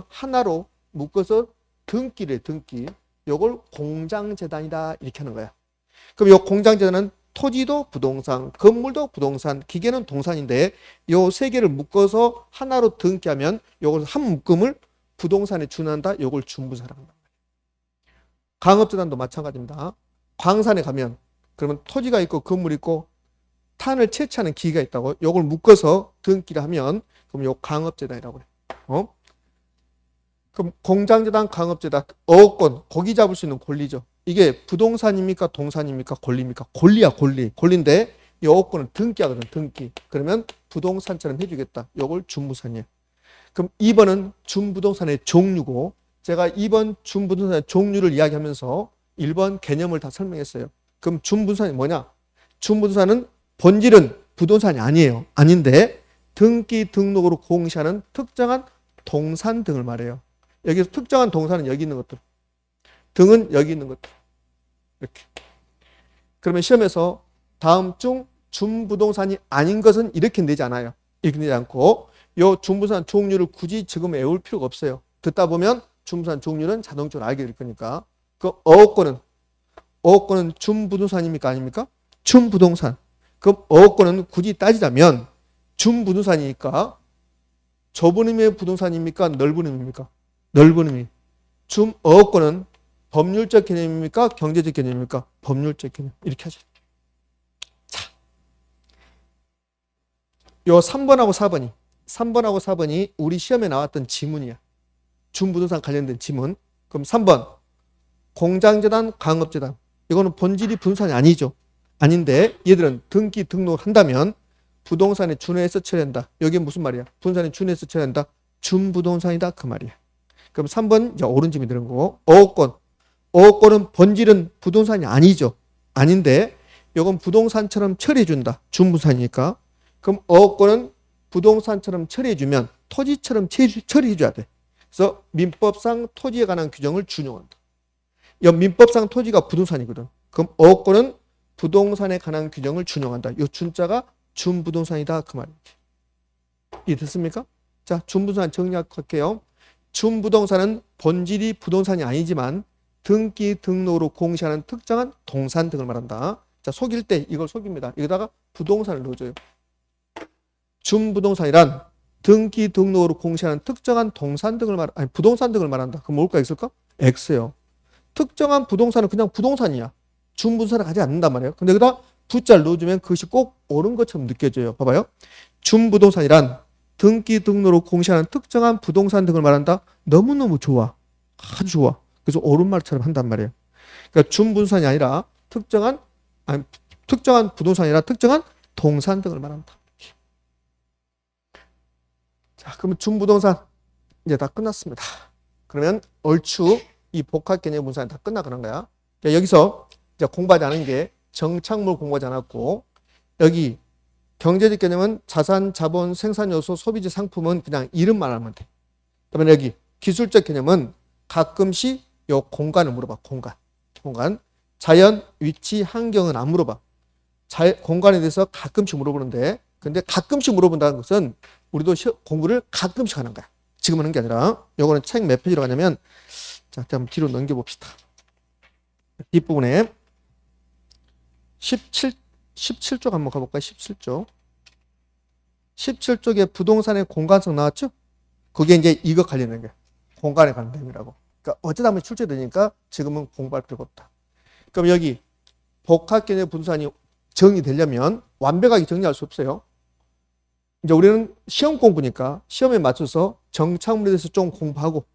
하나로 묶어서 등기를 등기. 요걸 공장재단이다 이렇게 하는 거야. 그럼 요 공장재단은 토지도 부동산, 건물도 부동산, 기계는 동산인데 요 세 개를 묶어서 하나로 등기하면 요걸 한 묶음을 부동산에 준한다. 요걸 준부산이라고 합니다. 강업재단도 마찬가지입니다. 광산에 가면 그러면 토지가 있고 건물이 있고 탄을 채취하는 기계가 있다고. 요걸 묶어서 등기를 하면 그럼 요 강업재단이라고 해. 그럼 공장재단, 강업재단, 어업권, 고기 잡을 수 있는 권리죠. 이게 부동산입니까? 동산입니까? 권리입니까? 권리야, 권리. 권리인데 이 어업권은 등기하거든, 등기. 그러면 부동산처럼 해주겠다. 요걸 준부산이야. 그럼 2번은 준부동산의 종류고 제가 2번 준부동산의 종류를 이야기하면서 1번 개념을 다 설명했어요. 그럼 준부동산이 뭐냐? 준부동산은 본질은 부동산이 아니에요. 아닌데 등기 등록으로 공시하는 특정한 동산 등을 말해요. 여기서 특정한 동산은 여기 있는 것들. 등은 여기 있는 것들. 이렇게. 그러면 시험에서 다음 중 준부동산이 아닌 것은 이렇게 내지 않아요. 이렇게 내지 않고 요 준부동산 종류를 굳이 지금 외울 필요가 없어요. 듣다 보면 준부동산 종류는 자동적으로 알게 될 거니까. 그 어업권은 준부동산입니까? 아닙니까? 준부동산. 그럼 어업권은 굳이 따지자면 준부동산이니까 좁은 의미의 부동산입니까? 넓은 의미입니까? 넓은 의미. 준어업권은 법률적 개념입니까? 경제적 개념입니까? 법률적 개념. 이렇게 하죠. 자, 요 3번하고 4번이 우리 시험에 나왔던 지문이야. 준부동산 관련된 지문. 그럼 3번 공장재단, 강업재단. 이거는 본질이 부동산이 아니죠. 아닌데 얘들은 등기 등록을 한다면 부동산에 준해서 처리한다. 여기 무슨 말이야? 부동산에 준해서 처리한다. 준부동산이다. 그 말이야. 그럼 3번 이제 옳은 점이 되는 거고. 어업권은 본질은 부동산이 아니죠. 아닌데 이건 부동산처럼 처리해준다. 준부동산이니까. 그럼 어업권은 부동산처럼 처리해주면 토지처럼 처리해줘야 돼. 그래서 민법상 토지에 관한 규정을 준용한다. 이 민법상 토지가 부동산이거든. 그럼 어업권은 부동산에 관한 규정을 준용한다. 이 준자가 준부동산이다. 그 말입니다. 이해됐습니까? 자, 준부동산 정리할게요. 준부동산은 본질이 부동산이 아니지만 등기 등록으로 공시하는 특정한 동산 등을 말한다. 자, 속일 때 이걸 속입니다. 여기다가 부동산을 넣어줘요. 준부동산이란 등기 등록으로 공시하는 특정한 동산 등을 부동산 등을 말한다. 그럼 뭘까 있을까? X요. 특정한 부동산은 그냥 부동산이야. 준부동산을 가지 않는단 말이에요. 근데 여기다 부자를 넣어주면 그것이 꼭 옳은 것처럼 느껴져요. 봐봐요. 준부동산이란 등기 등록으로 공시하는 특정한 부동산 등을 말한다. 너무너무 좋아. 아주 좋아. 그래서 옳은 말처럼 한단 말이에요. 그러니까 준부동산이 아니라 특정한 부동산이 아니라 특정한 동산 등을 말한다. 자, 그러면 준부동산 이제 다 끝났습니다. 그러면 얼추 이 복합 개념 분산이 다 끝나가는 거야. 그러니까 여기서 이제 공부하지 않은 게 정착물 공부하지 않았고, 여기 경제적 개념은 자산, 자본, 생산 요소, 소비재 상품은 그냥 이름만 알면 돼. 그러면 여기 기술적 개념은 가끔씩 요 공간을 물어봐. 공간. 자연, 위치, 환경은 안 물어봐. 공간에 대해서 가끔씩 물어보는데, 근데 가끔씩 물어본다는 것은 우리도 공부를 가끔씩 하는 거야. 지금 하는 게 아니라. 요거는 책 몇 페이지로 가냐면, 자, 한번 뒤로 넘겨봅시다. 뒷부분에 17쪽 한번 가볼까요? 17쪽. 17쪽에 부동산의 공간성 나왔죠? 그게 이제 이거 관련된 거야. 공간에 관한 내용이라고. 그러니까 어쩌다 보면 출제되니까 지금은 공부할 필요가 없다. 그럼 여기 복합개념 분산이 정리되려면 완벽하게 정리할 수 없어요. 이제 우리는 시험 공부니까 시험에 맞춰서 정착물에 대해서 좀 공부하고,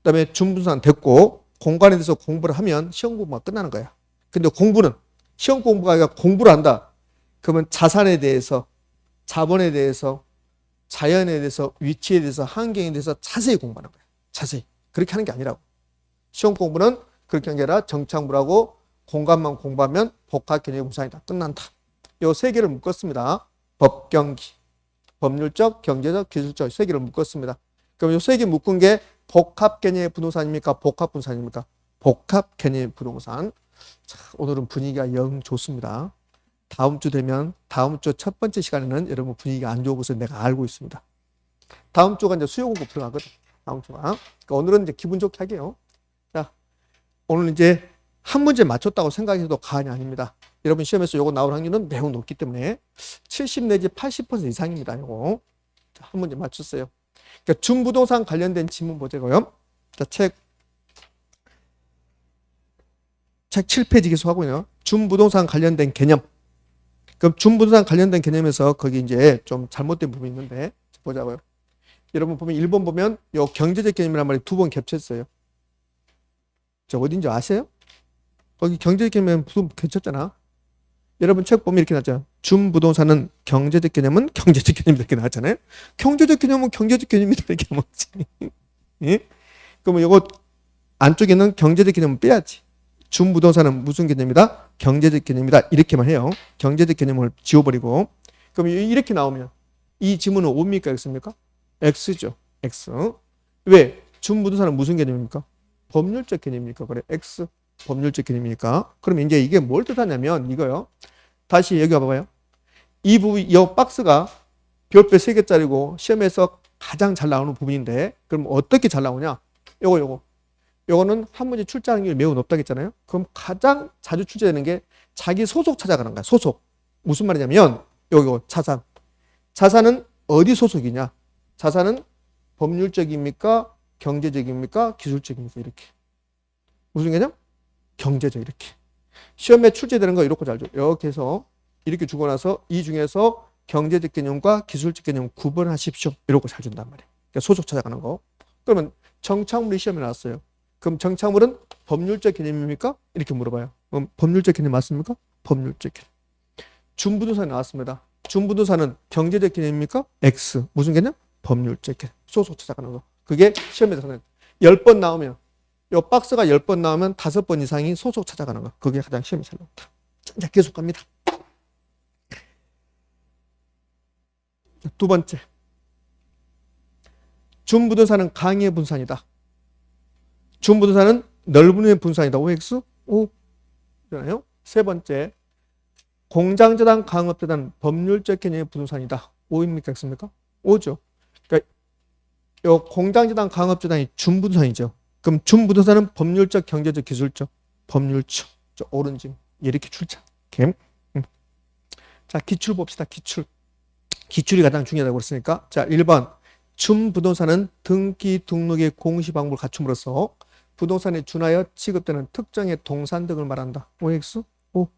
그다음에 준분산 됐고 공간에 대해서 공부를 하면 시험 공부가 끝나는 거야. 근데 공부는 시험 공부가 아니라 공부를 한다. 그러면 자산에 대해서, 자본에 대해서, 자연에 대해서, 위치에 대해서, 환경에 대해서 자세히 공부하는 거야. 자세히. 그렇게 하는 게 아니라고. 시험 공부는 그렇게 하는 게 아니라 정착물하고 공간만 공부하면 복합 개념 분산이 다 끝난다. 요 세 개를 묶었습니다. 법, 경기. 법률적, 경제적, 기술적 세 개를 묶었습니다. 그럼 요 세 개 묶은 게 복합 개념의 부동산입니까? 복합 분산입니까? 복합 개념의 부동산. 자, 오늘은 분위기가 영 좋습니다. 다음 주 되면 다음 주 첫 번째 시간에는 여러분 분위기가 안 좋은 것을 내가 알고 있습니다. 다음 주가 이제 수요 공부 들어가거든. 다음 주가. 그러니까 오늘은 이제 기분 좋게 하게요. 자, 오늘 이제 한 문제 맞췄다고 생각해도 과언이 아닙니다. 여러분 시험에서 요거 나올 확률은 매우 높기 때문에 70 내지 80% 이상입니다. 요거. 자, 한 문제 맞췄어요. 그러니까 준부동산 관련된 지문 보자고요. 자, 책 7페이지 계속하고 있네요. 준부동산 관련된 개념. 그럼 준부동산 관련된 개념에서 거기 이제 좀 잘못된 부분이 있는데 보자고요. 여러분 보면 1번 보면 요 경제적 개념이란 말이 두 번 겹쳤어요. 저 어딘지 아세요? 거기 경제적 개념은 두 번 겹쳤잖아. 여러분 책 보면 이렇게 나왔잖아. 준부동산은 경제적 개념은 경제적 개념이다 이렇게 나왔잖아요. 경제적 개념은 경제적 개념이다 이렇게 나왔지. 예? 그러면 이거 안쪽에 있는 경제적 개념은 빼야지. 준부동산은 무슨 개념이다? 경제적 개념이다. 이렇게만 해요. 경제적 개념을 지워버리고. 그럼 이렇게 나오면 이 지문은 O입니까? X입니까? X죠. X. 왜? 준부동산은 무슨 개념입니까? 법률적 개념입니까? 그래. X. 법률적 개념이니까. 그럼 이제 이게 뭘 뜻하냐면 이거요. 다시 여기 와봐요. 이 부분, 이 박스가 별표 3개짜리고 시험에서 가장 잘 나오는 부분인데 그럼 어떻게 잘 나오냐? 요거는 한 문제 출제하는 게 매우 높다겠잖아요. 그럼 가장 자주 출제되는 게 자기 소속 찾아가는 거야. 소속. 무슨 말이냐면 요거 자산. 자산은 어디 소속이냐? 자산은 법률적입니까? 경제적입니까? 기술적입니까? 이렇게. 무슨 개념? 경제적 이렇게. 시험에 출제되는 거 이렇게 잘 줘. 이렇게 해서 이렇게 주고 나서 이 중에서 경제적 개념과 기술적 개념 구분하십시오. 이러고 잘 준단 말이에요. 그러니까 소속 찾아가는 거. 그러면 정착물이 시험에 나왔어요. 그럼 정착물은 법률적 개념입니까? 이렇게 물어봐요. 그럼 법률적 개념 맞습니까? 법률적 개념. 준부동산이 나왔습니다. 준부동산은 경제적 개념입니까? X. 무슨 개념? 법률적 개념. 소속 찾아가는 거. 그게 시험에서 10번 나오면 이 박스가 10번 나오면 5번 이상이 소속 찾아가는 거. 그게 가장 시험에 잘 나온다. 자, 계속 갑니다. 두 번째. 준부동산은 강의 분산이다. 준부동산은 넓은 분산이다. OX? O. 잖아요. 세 번째. 공장재단, 강업재단 법률적 개념의 부동산이다. O입니까? X입니까? O죠. 그러니까 요 공장재단, 강업재단이 준부동산이죠. 그럼 준부동산은 법률적, 경제적, 기술적, 법률적. 오른지 이렇게 출자. 오케이. 자, 기출 봅시다. 기출. 기출이 가장 중요하다고 그랬으니까. 자, 1번. 준부동산은 등기 등록의 공시 방법을 갖춤으로써 부동산에 준하여 취급되는 특정의 동산 등을 말한다. OX? O.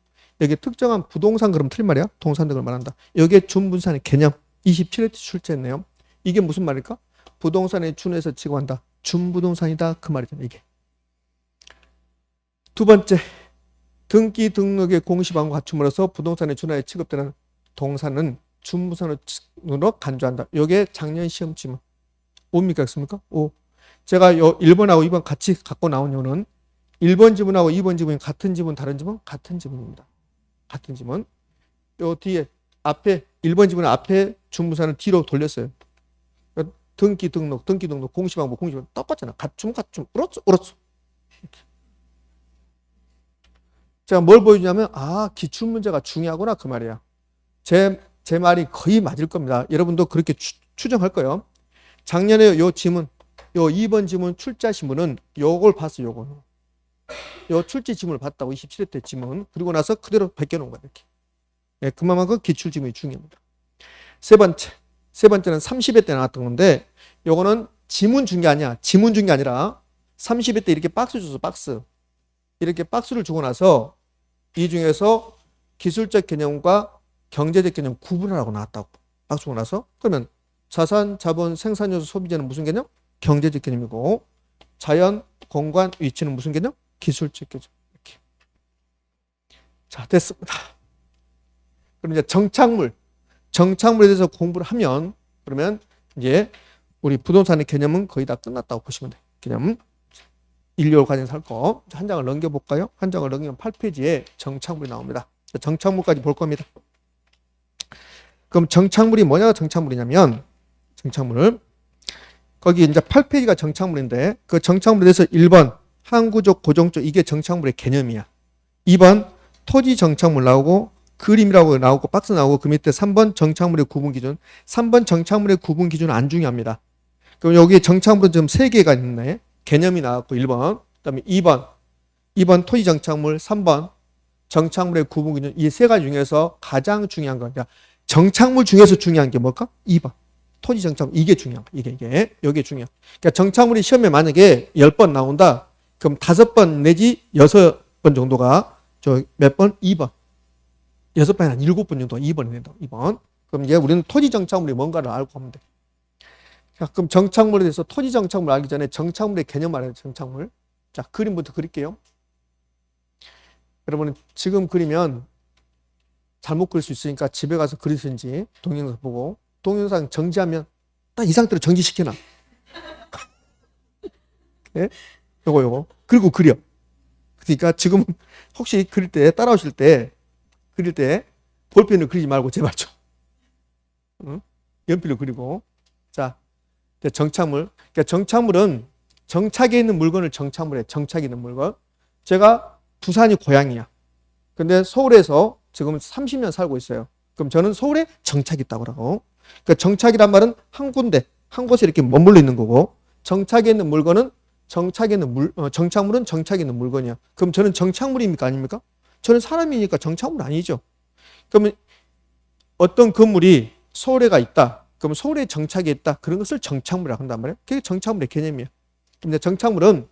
여기 특정한 부동산 그럼 틀린 말이야. 동산 등을 말한다. 여기에 준부동산의 개념 27회 출제했네요. 이게 무슨 말일까? 부동산에 준해서 취급한다. 준부동산이다. 그 말이잖아. 이게. 두 번째. 등기 등록의 공시 방법을 갖춤으로써 부동산에 준하여 취급되는 동산은 준부동산으로 간주한다. 이게 작년 시험 지문. O입니까? X입니까? O. 제가 요 1번하고 2번 같이 갖고 나온 이유는 1번 지문하고 2번 지문이 같은 지문, 다른 지문? 같은 지문입니다. 같은 지문. 요 뒤에 앞에 1번 지문 앞에 준부동산을 뒤로 돌렸어요. 등기 등록, 공시방법, 공시방법 똑같잖아. 같춤, 그렇죠. 제가 뭘 보여주냐면 기출 문제가 중요하구나 그 말이야. 제 말이 거의 맞을 겁니다. 여러분도 그렇게 추정할 거예요. 작년에 요 지문, 요 2번 지문 출제하신 분은 요걸 봤어요. 요 출제 지문을 봤다고 27회 때 지문. 그리고 나서 그대로 베껴놓은 거야 이렇게. 예, 그만큼 기출 지문이 중요합니다. 세 번째는 30회 때 나왔던 건데 요거는 지문 준 게 아니야. 지문 준 게 아니라 30회 때 이렇게 박스 줬어. 박스. 이렇게 박스를 주고 나서 이 중에서 기술적 개념과 경제적 개념 구분하라고 나왔다고. 박스 주고 나서. 그러면 자산, 자본, 생산 요소, 소비재는 무슨 개념? 경제적 개념이고 자연, 공간, 위치는 무슨 개념? 기술적 개념. 이렇게. 자, 됐습니다. 그럼 이제 정착물에 대해서 공부를 하면 그러면 이제 우리 부동산의 개념은 거의 다 끝났다고 보시면 돼요. 개념. 일요일 과정에서 할 거. 한 장을 넘겨볼까요? 한 장을 넘기면 8페이지에 정착물이 나옵니다. 정착물까지 볼 겁니다. 그럼 정착물이 뭐냐가 정착물이냐면 정착물 거기 이제 8페이지가 정착물인데 그 정착물에 대해서 1번 항구적 고정적 이게 정착물의 개념이야. 2번 토지 정착물 나오고 그림이라고 나오고 박스 나오고 그 밑에 3번 정착물의 구분 기준. 3번 정착물의 구분 기준은 안 중요합니다. 그럼 여기 정착물은 지금 3개가 있네. 개념이 나왔고 1번. 그다음에 2번 토지 정착물, 3번 정착물의 구분 기준. 이 세 가지 중에서 가장 중요한 건 정착물 중에서 중요한 게 뭘까? 2번. 토지 정착물. 이게 중요한 거야. 이게 중요한. 그러니까 정착물이 시험에 만약에 10번 나온다. 그럼 5번 내지 6번 정도가 몇 번? 2번. 6번이 한 7번 정도가 2번이 된다. 2번. 그럼 이제 우리는 토지 정착물이 뭔가를 알고 하면 돼. 자, 그럼 정착물에 대해서 토지 정착물 알기 전에 정착물의 개념 알아야 돼. 정착물. 자, 그림부터 그릴게요. 여러분 지금 그리면 잘못 그릴 수 있으니까 집에 가서 그리든지 동영상 보고 동영상 정지하면 딱 이 상태로 정지시켜놔. 예? 요거. 그리고 그려. 그러니까 지금 혹시 그릴 때, 따라오실 때, 그릴 때 볼펜으로 그리지 말고 제발 좀. 응? 연필로 그리고. 자, 정착물. 그러니까 정착물은 정착에 있는 물건을 정착물에 정착에 있는 물건. 제가 부산이 고향이야. 근데 서울에서 지금 30년 살고 있어요. 그럼 저는 서울에 정착이 있다고 하고. 그러니까 정착이란 말은 한 군데, 한 곳에 이렇게 머물러 있는 거고, 정착에 있는 물건은 정착에 있는 정착물은 정착에 있는 물건이야. 그럼 저는 정착물입니까? 아닙니까? 저는 사람이니까 정착물 아니죠. 그러면 어떤 건물이 서울에가 있다. 그럼 서울에 정착이 있다. 그런 것을 정착물이라고 한단 말이에요. 그게 정착물의 개념이에요. 근데 정착물은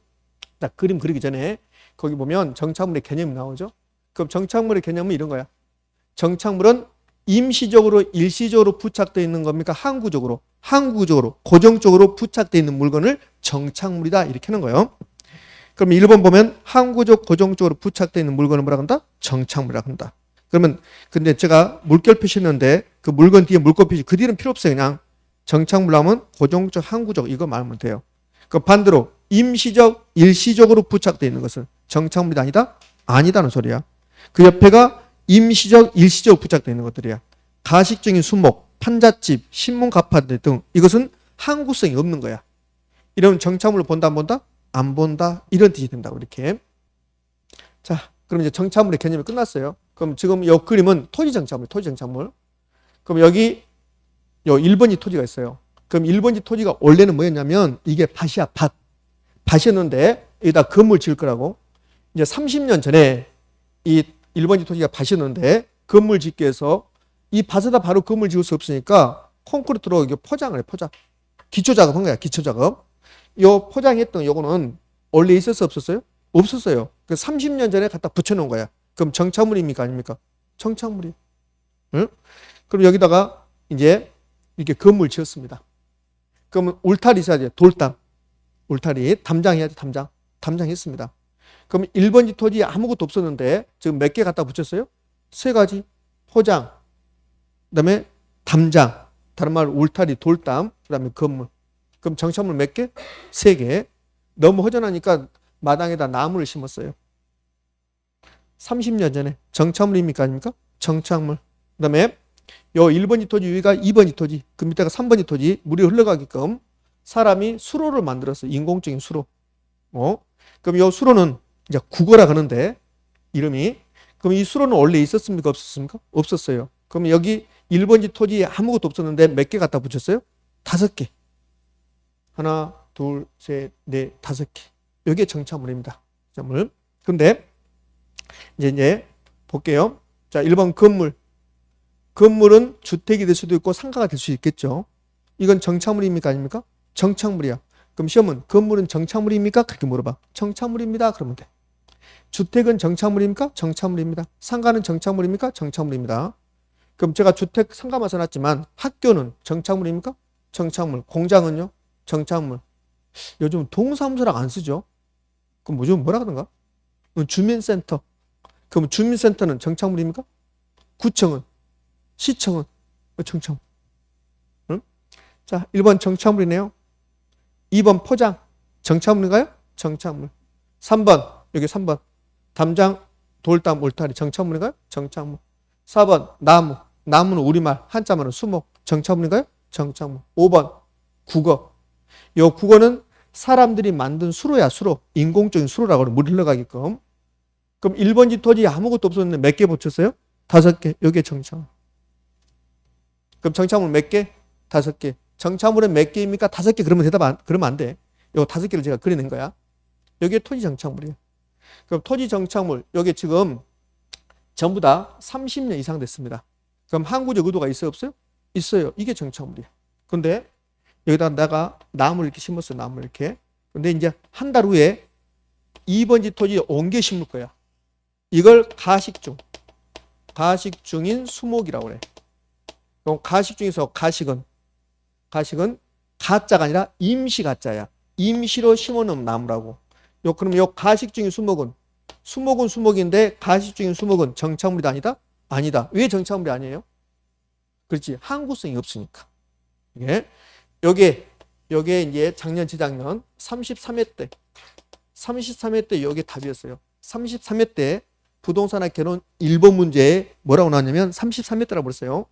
딱 그림 그리기 전에 거기 보면 정착물의 개념이 나오죠. 그럼 정착물의 개념은 이런 거야. 정착물은 임시적으로 일시적으로 부착되어 있는 겁니까? 항구적으로 고정적으로 부착되어 있는 물건을 정착물이다 이렇게 하는 거예요. 그럼 1번 보면 항구적 고정적으로 부착되어 있는 물건을 뭐라고 한다? 정착물이라고 한다. 그러면 근데 제가 물결 표시했는데 그 물건 뒤에 물결 표시 그 뒤는 필요 없어요. 그냥 정착물 하면 고정적 항구적 이거 말하면 돼요. 그 반대로 임시적 일시적으로 부착되어 있는 것은 정착물이 아니다? 아니다는 소리야. 그 옆에가 임시적 일시적으로 부착되어 있는 것들이야. 가식적인 수목, 판잣집, 신문가파들 등 이것은 항구성이 없는 거야. 이러면 정착물을 본다 안 본다? 안 본다 이런 뜻이 된다고 이렇게. 자, 그럼 이제 정착물의 개념이 끝났어요. 그럼 지금 이 그림은 토지 정착물. 그럼 여기 요 1번지 토지가 있어요. 그럼 1번지 토지가 원래는 뭐였냐면 이게 밭이야, 밭. 밭이었는데 여기다 건물 지을 거라고. 이제 30년 전에 이 1번지 토지가 밭이었는데 건물 짓기 위해서 이 밭에다 바로 건물 지을 수 없으니까 콘크리트로 포장을 해, 포장. 기초 작업한 거야, 기초 작업. 요 포장했던 요거는 원래 있었어, 없었어요? 없었어요. 그 30년 전에 갖다 붙여놓은 거야. 그럼 정착물입니까? 아닙니까? 정착물이. 응? 그럼 여기다가 이제 이렇게 건물 지었습니다. 그러면 울타리 있어야 돼. 돌담. 울타리. 담장해야지, 담장. 담장했습니다. 그럼 1번지 토지에 아무것도 없었는데 지금 몇 개 갖다 붙였어요? 3가지. 포장. 그 다음에 담장. 다른 말로 울타리, 돌담. 그 다음에 건물. 그럼 정착물 몇 개? 3개. 너무 허전하니까 마당에다 나무를 심었어요. 30년 전에. 정착물입니까? 아닙니까? 정착물. 그 다음에 요 1번지 토지 위가 2번지 토지. 그 밑에가 3번지 토지. 물이 흘러가게끔 사람이 수로를 만들었어요. 인공적인 수로. 그럼 요 수로는 이제 국어라 그러는데 이름이. 그럼 이 수로는 원래 있었습니까? 없었습니까? 없었어요. 그럼 여기 1번지 토지에 아무것도 없었는데 몇 개 갖다 붙였어요? 5개. 하나, 둘, 셋, 넷, 5개. 이게 정착물입니다. 정착물. 근데 이제 볼게요. 자, 1번 건물. 건물은 주택이 될 수도 있고 상가가 될 수 있겠죠. 이건 정착물입니까? 아닙니까? 정착물이야. 그럼 시험은 건물은 정착물입니까? 그렇게 물어봐. 정착물입니다. 그러면 돼. 주택은 정착물입니까? 정착물입니다. 상가는 정착물입니까? 정착물입니다. 그럼 제가 주택 상가만 써놨지만 학교는 정착물입니까? 정착물. 공장은요? 정착물. 요즘 동사무소랑 안 쓰죠? 그럼 요즘 뭐라 그러는가? 주민센터. 그럼 주민센터는 정착물입니까? 구청은? 시청은? 정착물. 응? 자, 1번 정착물이네요. 2번 포장. 정착물인가요? 정착물. 3번. 여기 3번. 담장, 돌담, 울타리. 정착물인가요? 정착물. 4번. 나무. 나무는 우리말. 한자말은 수목. 정착물인가요? 정착물. 5번. 국어. 요 국어는 사람들이 만든 수로야, 수로. 인공적인 수로라고 그래. 물이 흘러가게끔. 그럼 1번지 토지에 아무것도 없었는데 몇 개 붙였어요? 5개. 여기에 정착물. 그럼 정착물 몇 개? 5개. 정착물은 몇 개입니까? 5개. 그러면 그러면 안 돼. 요 5개를 제가 그려낸 거야. 여기에 토지 정착물이에요. 그럼 토지 정착물. 여기 지금 전부 다 30년 이상 됐습니다. 그럼 항구적 의도가 있어요? 없어요? 있어요. 이게 정착물이에요. 근데 여기다 내가 나무를 이렇게 심었어요. 나무를 이렇게. 근데 이제 한 달 후에 2번지 토지에 옮겨 심을 거야. 이걸 가식중. 가식중인 수목이라고 그래. 그럼 가식중에서 가식은 가짜가 아니라 임시 가짜야. 임시로 심어놓은 나무라고. 그럼 요 가식중인 수목은 수목인데 가식중인 수목은 정착물이 아니다? 아니다. 왜 정착물이 아니에요? 그렇지. 항구성이 없으니까. 예. 여기에 요게 이제 작년, 재작년 33회 때, 33회 때 요게 답이었어요. 33회 때 부동산과 결혼 1번 문제에 뭐라고 나왔냐면 33회 때라고 그랬어요.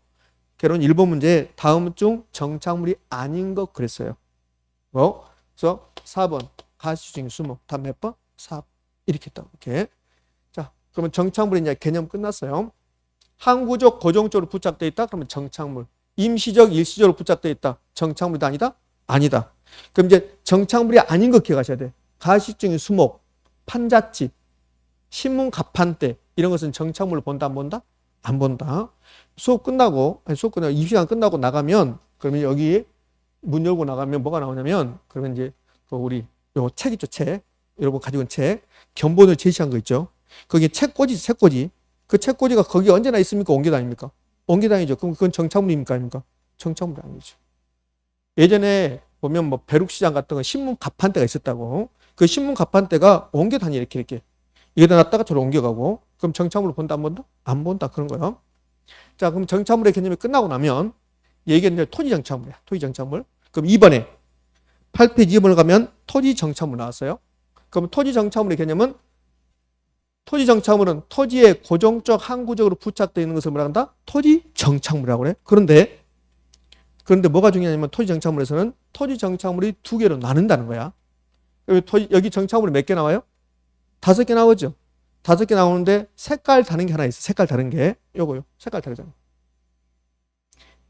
결혼 1번 문제 다음 중 정착물이 아닌 것 그랬어요. 그래서 4번 가시 중에 수목. 답 몇 번? 4. 이렇게 했다. 이렇게. 자, 그러면 정착물이 이제 개념 끝났어요. 항구적 고정적으로 부착되어 있다. 그러면 정착물. 임시적 일시적으로 부착되어 있다. 정착물이 아니다? 아니다. 그럼 이제 정착물이 아닌 거 기억하셔야 돼. 가시증인 수목, 판잣집, 신문 가판대 이런 것은 정착물을 본다 안 본다? 안 본다. 수업 끝나고 입시간 끝나고 나가면 그러면 여기 문 열고 나가면 뭐가 나오냐면 그러면 이제 우리 요 책 있죠, 책. 여러분 가지고 있는 책 견본을 제시한 거 있죠. 거기 책꽂이지, 책꽂이. 그 책꽂이가 거기 언제나 있습니까? 옮겨 다닙니까? 옮겨 다니죠. 그럼 그건 정착물입니까? 아닙니까? 정착물이 아니죠. 예전에 보면 뭐 벼룩시장 같은 거 신문 가판대가 있었다고. 그 신문 가판대가 옮겨 다니 이렇게 여기다 놨다가 저로 옮겨가고. 그럼 정착물을 본다 안 본다? 안 본다 그런 거예요. 자, 그럼 정착물의 개념이 끝나고 나면 얘기는 토지 정착물이야. 토지 정착물. 그럼 2번에 8페이지 2번을 가면 토지 정착물 나왔어요. 그럼 토지 정착물의 개념은 토지 정착물은 토지에 고정적 항구적으로 부착되어 있는 것을 뭐라 한다? 토지 정착물이라고 그래. 그런데 뭐가 중요하냐면 토지 정착물에서는 토지 정착물이 두 개로 나눈다는 거야. 여기 정착물이 몇 개 나와요? 5개 나오죠. 5개 나오는데 색깔 다른 게 하나 있어. 색깔 다른 게 요거요. 색깔 다르잖아.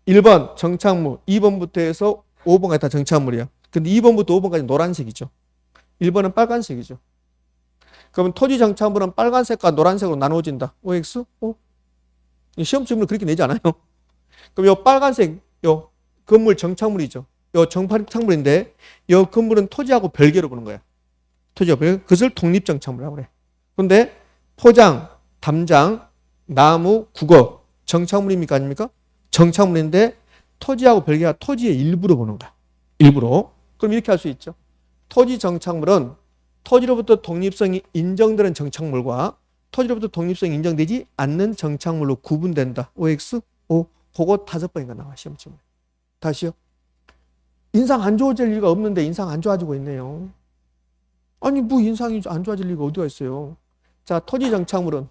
1번 정착물, 2번부터 해서 5번까지 다 정착물이야. 근데 2번부터 5번까지 노란색이죠. 1번은 빨간색이죠. 그러면 토지 정착물은 빨간색과 노란색으로 나누어진다. OX? 시험 질문을 그렇게 내지 않아요. 그럼 요 빨간색, 요 건물 정착물이죠. 요 정착물인데 요 건물은 토지하고 별개로 보는 거야. 토지하고 별개. 그것을 독립정착물이라고 그래. 그런데 포장, 담장, 나무, 국어 정착물입니까? 아닙니까? 정착물인데 토지하고 별개가 토지의 일부로 보는 거야. 일부로. 그럼 이렇게 할 수 있죠. 토지 정착물은 토지로부터 독립성이 인정되는 정착물과 토지로부터 독립성이 인정되지 않는 정착물로 구분된다. OX? 그거 5번인가 나와 시험 질문. 다시요. 인상 안 좋아질 리가 없는데 인상 안 좋아지고 있네요. 아니 뭐 인상이 안 좋아질 리가 어디가 있어요. 자, 토지 정착물은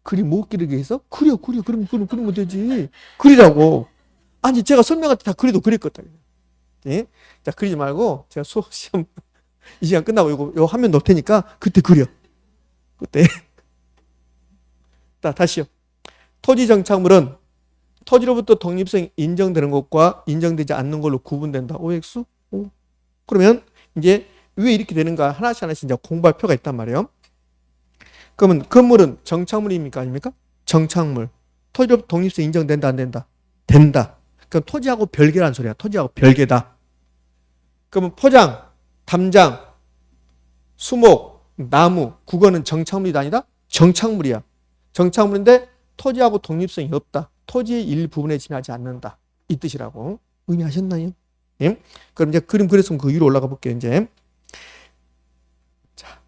그리 못 그리게 해서? 그려. 그리면 되지. 그리라고. 아니 제가 설명할 때 다 그리도 그렸거든요. 예? 자, 그리지 말고 제가 수업 시험 이 시간 끝나고 요 화면 넣을 테니까 그때 그려. 그때. 자, 다시요. 토지 정착물은 토지로부터 독립성이 인정되는 것과 인정되지 않는 걸로 구분된다. OX? 그러면 이제 왜 이렇게 되는가 하나씩 이제 공부할 필요가 있단 말이에요. 그러면 건물은 정착물입니까? 아닙니까? 정착물. 토지로부터 독립성이 인정된다 안 된다? 된다. 그럼 토지하고 별개라는 소리야. 토지하고 별개다. 그러면 포장, 담장, 수목, 나무, 국어는 정착물이 아니다? 정착물이야. 정착물인데 토지하고 독립성이 없다. 토지의 일부분에 지나지 않는다. 이 뜻이라고. 의미하셨나요? 예? 그럼 이제 그림 그렸으면 그 위로 올라가 볼게요. 이제. 자,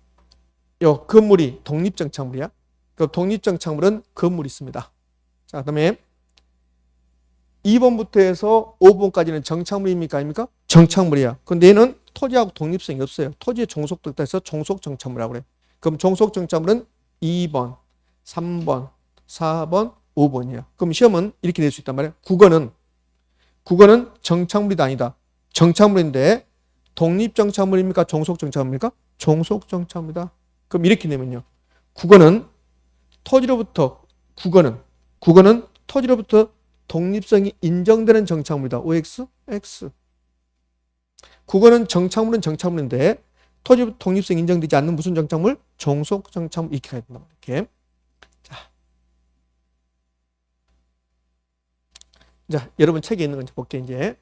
요 건물이 독립정착물이야. 그 독립정착물은 건물이 있습니다. 자, 그다음에 2번부터 해서 5번까지는 정착물입니까? 아닙니까? 정착물이야. 근데 얘는 토지하고 독립성이 없어요. 토지에 종속됐다 해서 종속정착물이라고 그래. 그럼 종속정착물은 2번, 3번, 4번, 5번이야. 그럼 시험은 이렇게 낼 수 있단 말이야. 국어는 정착물이 아니다. 정착물인데 독립정착물입니까? 종속정착물입니까? 종속정착물이다. 그럼 이렇게 내면요. 국어는 토지로부터 독립성이 인정되는 정착물이다. OX? X. 국어는 정착물인데 토지로부터 독립성이 인정되지 않는 무슨 정착물? 종속정착물. 이렇게 가야 된다. 이렇게. 자, 여러분 책에 있는 거 볼게요. 이제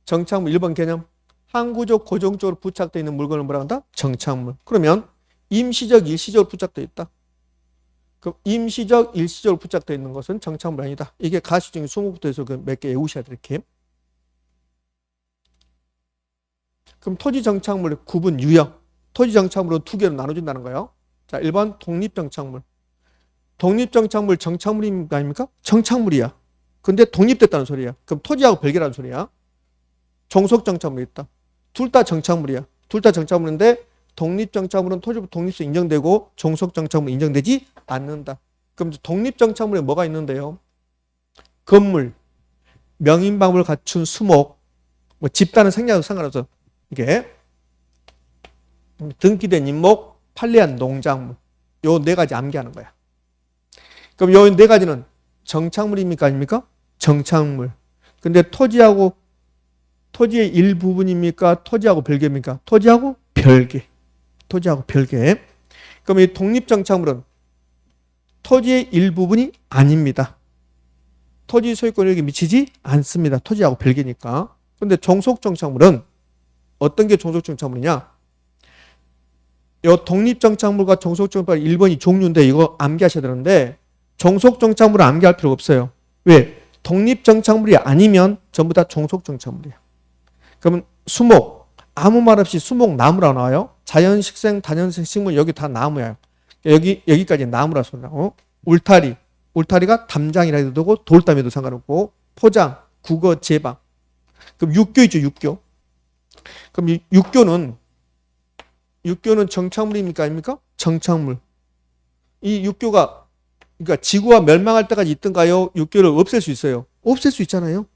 정착물 1번 개념. 항구적 고정적으로 부착되어 있는 물건을 뭐라 한다? 정착물. 그러면 임시적 일시적으로 부착되어 있다. 그럼 임시적 일시적으로 부착되어 있는 것은 정착물 아니다. 이게 가시적인 수목부터 해서 그 몇 개 외우셔야 돼. 이렇게. 그럼 토지 정착물 구분 유형. 토지 정착물은 두 개로 나눠진다는 거예요. 자, 1번 독립정착물. 독립정착물 정착물입니까? 아닙니까? 정착물이야. 근데 독립됐다는 소리야. 그럼 토지하고 별개라는 소리야. 종속 정착물이 있다. 둘 다 정착물이야. 둘 다 정착물인데 독립 정착물은 토지법 독립성 인정되고 종속 정착물은 인정되지 않는다. 그럼 독립 정착물에 뭐가 있는데요? 건물, 명인방법을 갖춘 수목, 뭐 집단은 생략하고 상관없어. 이게 등기된 임목, 판례한 농작물. 요 네 가지 암기하는 거야. 그럼 요 네 가지는 정착물입니까 아닙니까? 정착물. 근데 토지의 일부분입니까? 토지하고 별개입니까? 토지하고 별개. 토지하고 별개. 그럼 이 독립정착물은 토지의 일부분이 아닙니다. 토지 소유권에게 미치지 않습니다. 토지하고 별개니까. 그런데 종속정착물은 어떤 게 종속정착물이냐? 이 독립정착물과 종속정착물 1번이 종류인데 이거 암기하셔야 되는데 종속정착물은 암기할 필요가 없어요. 왜? 독립정착물이 아니면 전부 다 종속정착물이야. 그러면 수목, 아무 말 없이 수목 나무라고 나와요. 자연식생, 단연식 식물 여기 다 나무예요. 여기까지 나무라 소리 나고 울타리가 담장이라 해도 되고 돌담에도 상관없고 포장, 국어, 제방. 그럼 육교 있죠, 육교. 그럼 육교는 정착물입니까 아닙니까? 정착물. 이 육교가 그러니까 지구가 멸망할 때까지 있던가요? 육교를 없앨 수 있어요. 없앨 수 있잖아요.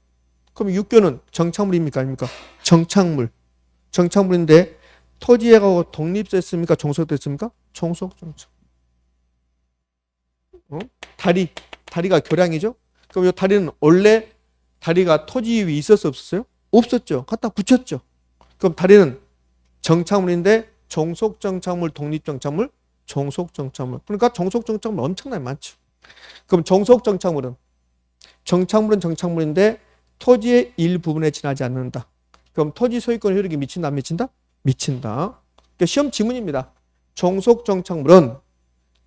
그럼 육교는 정착물입니까 아닙니까? 정착물. 정착물인데 토지하고 독립됐습니까? 종속됐습니까? 종속정착. 다리가 교량이죠? 그럼 이 다리는 원래 다리가 토지 위에 있었어 없었어요? 없었죠. 갖다 붙였죠. 그럼 다리는 정착물인데 종속정착물, 독립정착물, 종속정착물. 그러니까 종속정착물 엄청나게 많죠. 그럼 종속정착물은 정착물인데 토지의 일부분에 지나지 않는다. 그럼 토지 소유권 효력이 미친다 안 미친다? 미친다. 그러니까 시험 지문입니다. 종속정착물은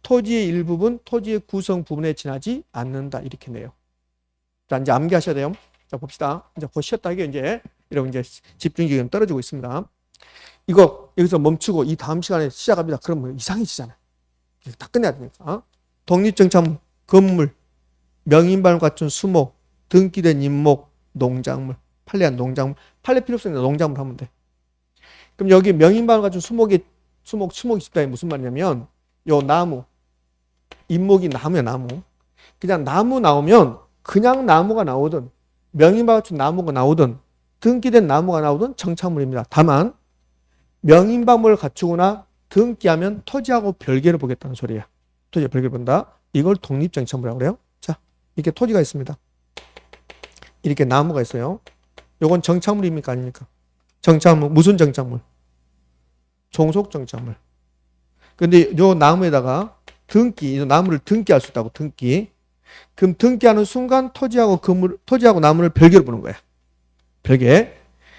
토지의 일부분, 토지의 구성 부분에 지나지 않는다. 이렇게 내요. 자, 이제 암기하셔야 돼요. 자, 봅시다. 이제 쉬었다 이게 이제 이러면 이제 집중력이 좀 떨어지고 있습니다. 이거 여기서 멈추고 이 다음 시간에 시작합니다. 그러면 이상해지잖아요. 다 끝내야 되니까. 독립정착물, 건물, 명인발을 갖춘 수목, 등기된 임목, 농작물, 판례한 농작물. 판례 필요 없으니까 농작물 하면 돼. 그럼 여기 명인발을 갖춘 수목이 집단이 무슨 말이냐면 요 나무, 임목이 나무야 나무. 그냥 나무 나오면 그냥 나무가 나오든 명인발을 갖춘 나무가 나오든 등기된 나무가 나오든 정착물입니다. 다만 명인방법을 갖추거나 등기하면 토지하고 별개로 보겠다는 소리야. 토지와 별개로 본다. 이걸 독립정착물이라고 그래요. 자, 이렇게 토지가 있습니다. 이렇게 나무가 있어요. 요건 정착물입니까 아닙니까? 정착물, 무슨 정착물? 종속정착물. 근데 요 나무에다가 이 나무를 등기할 수 있다고 등기. 그럼 등기하는 순간 토지하고 나무를 별개로 보는 거야. 별개.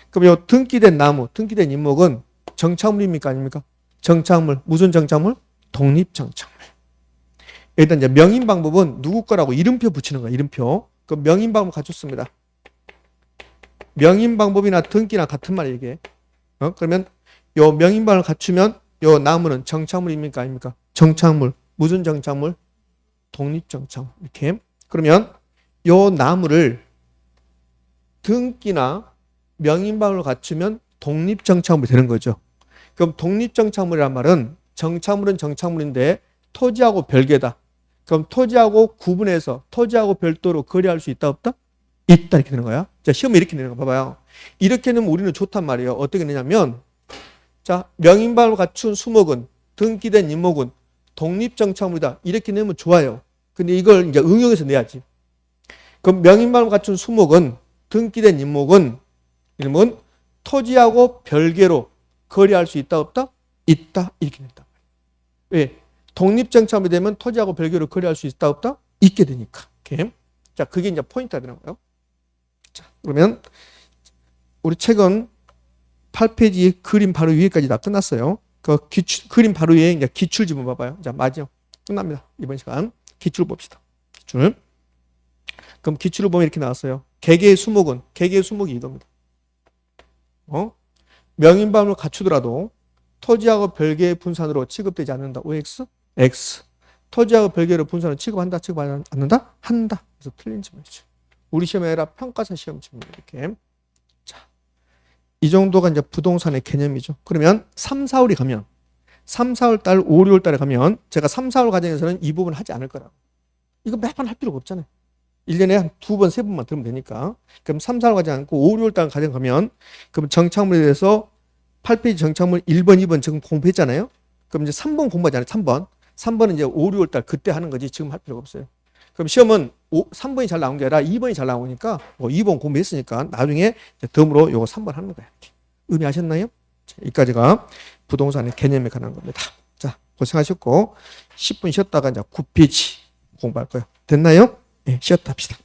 그럼 요 등기된 나무, 등기된 임목은 정착물입니까 아닙니까? 정착물. 무슨 정착물? 독립정착물. 일단 이제 명인방법은 누구 거라고 이름표 붙이는 거야. 이름표. 그 명인방법 갖췄습니다. 명인방법이나 등기나 같은 말이에요 이게. 그러면 요 명인방법을 갖추면 요 나무는 정착물입니까 아닙니까? 정착물. 무슨 정착물? 독립정착물. 이렇게. 그러면 요 나무를 등기나 명인방법을 갖추면 독립정착물이 되는 거죠. 그럼 독립정착물이란 말은 정착물은 정착물인데 토지하고 별개다. 그럼 토지하고 구분해서 토지하고 별도로 거래할 수 있다 없다? 있다 이렇게 되는 거야. 자, 시험에 이렇게 내는 거 봐봐요. 이렇게 넣으면 우리는 좋단 말이에요. 어떻게 내냐면 자, 명인방법을 갖춘 수목은 등기된 임목은 독립정착물이다. 이렇게 내면 좋아요. 근데 이걸 이제 응용해서 내야지. 그럼 명인방법을 갖춘 수목은 등기된 임목은 이러면 토지하고 별개로 거래할 수 있다 없다? 있다 이렇게 된다. 왜? 독립정착물이 되면 토지하고 별개로 거래할 수 있다 없다? 있게 되니까. 이렇게. 자, 그게 이제 포인트가 되는 거예요. 자, 그러면 우리 책은 8페이지 그림 바로 위에까지 다 끝났어요. 그 그림 바로 위에 이제 기출 지문 봐봐요. 자, 마지막 끝납니다. 이번 시간 기출 봅시다. 기출. 그럼 기출을 보면 이렇게 나왔어요. 개개의 수목이 이겁니다. 명인방법을 갖추더라도 토지하고 별개의 분산으로 취급되지 않는다. OX? X. 토지하고 별개로 분산으로 취급한다. 취급 안 않는다? 한다. 그래서 틀린 질문이죠. 우리 시험이 아니라 평가사 시험 질문 이렇게. 자, 이 정도가 이제 부동산의 개념이죠. 그러면 3, 4월이 가면 3, 4월 달, 5, 6월 달에 가면 제가 3, 4월 과정에서는 이 부분 하지 않을 거라고. 이거 매번 할 필요가 없잖아요. 1년에 한 2번, 3번만 들으면 되니까. 그럼 3, 4월 가지 않고 5, 6월 달 과정 가면 그럼 정착물에 대해서 8페이지 정착물 1번, 2번 지금 공부했잖아요. 그럼 이제 3번 공부하잖아요. 3번. 3번은 이제 5, 6월 달 그때 하는 거지 지금 할 필요가 없어요. 그럼 시험은 3번이 잘 나온 게 아니라 2번이 잘 나오니까 2번 공부했으니까 나중에 덤으로 요거 3번 하는 거야. 이렇게. 의미하셨나요? 자, 여기까지가 부동산의 개념에 관한 겁니다. 자, 고생하셨고 10분 쉬었다가 이제 9페이지 공부할 거예요. 됐나요? 네, 쉬었다 합시다.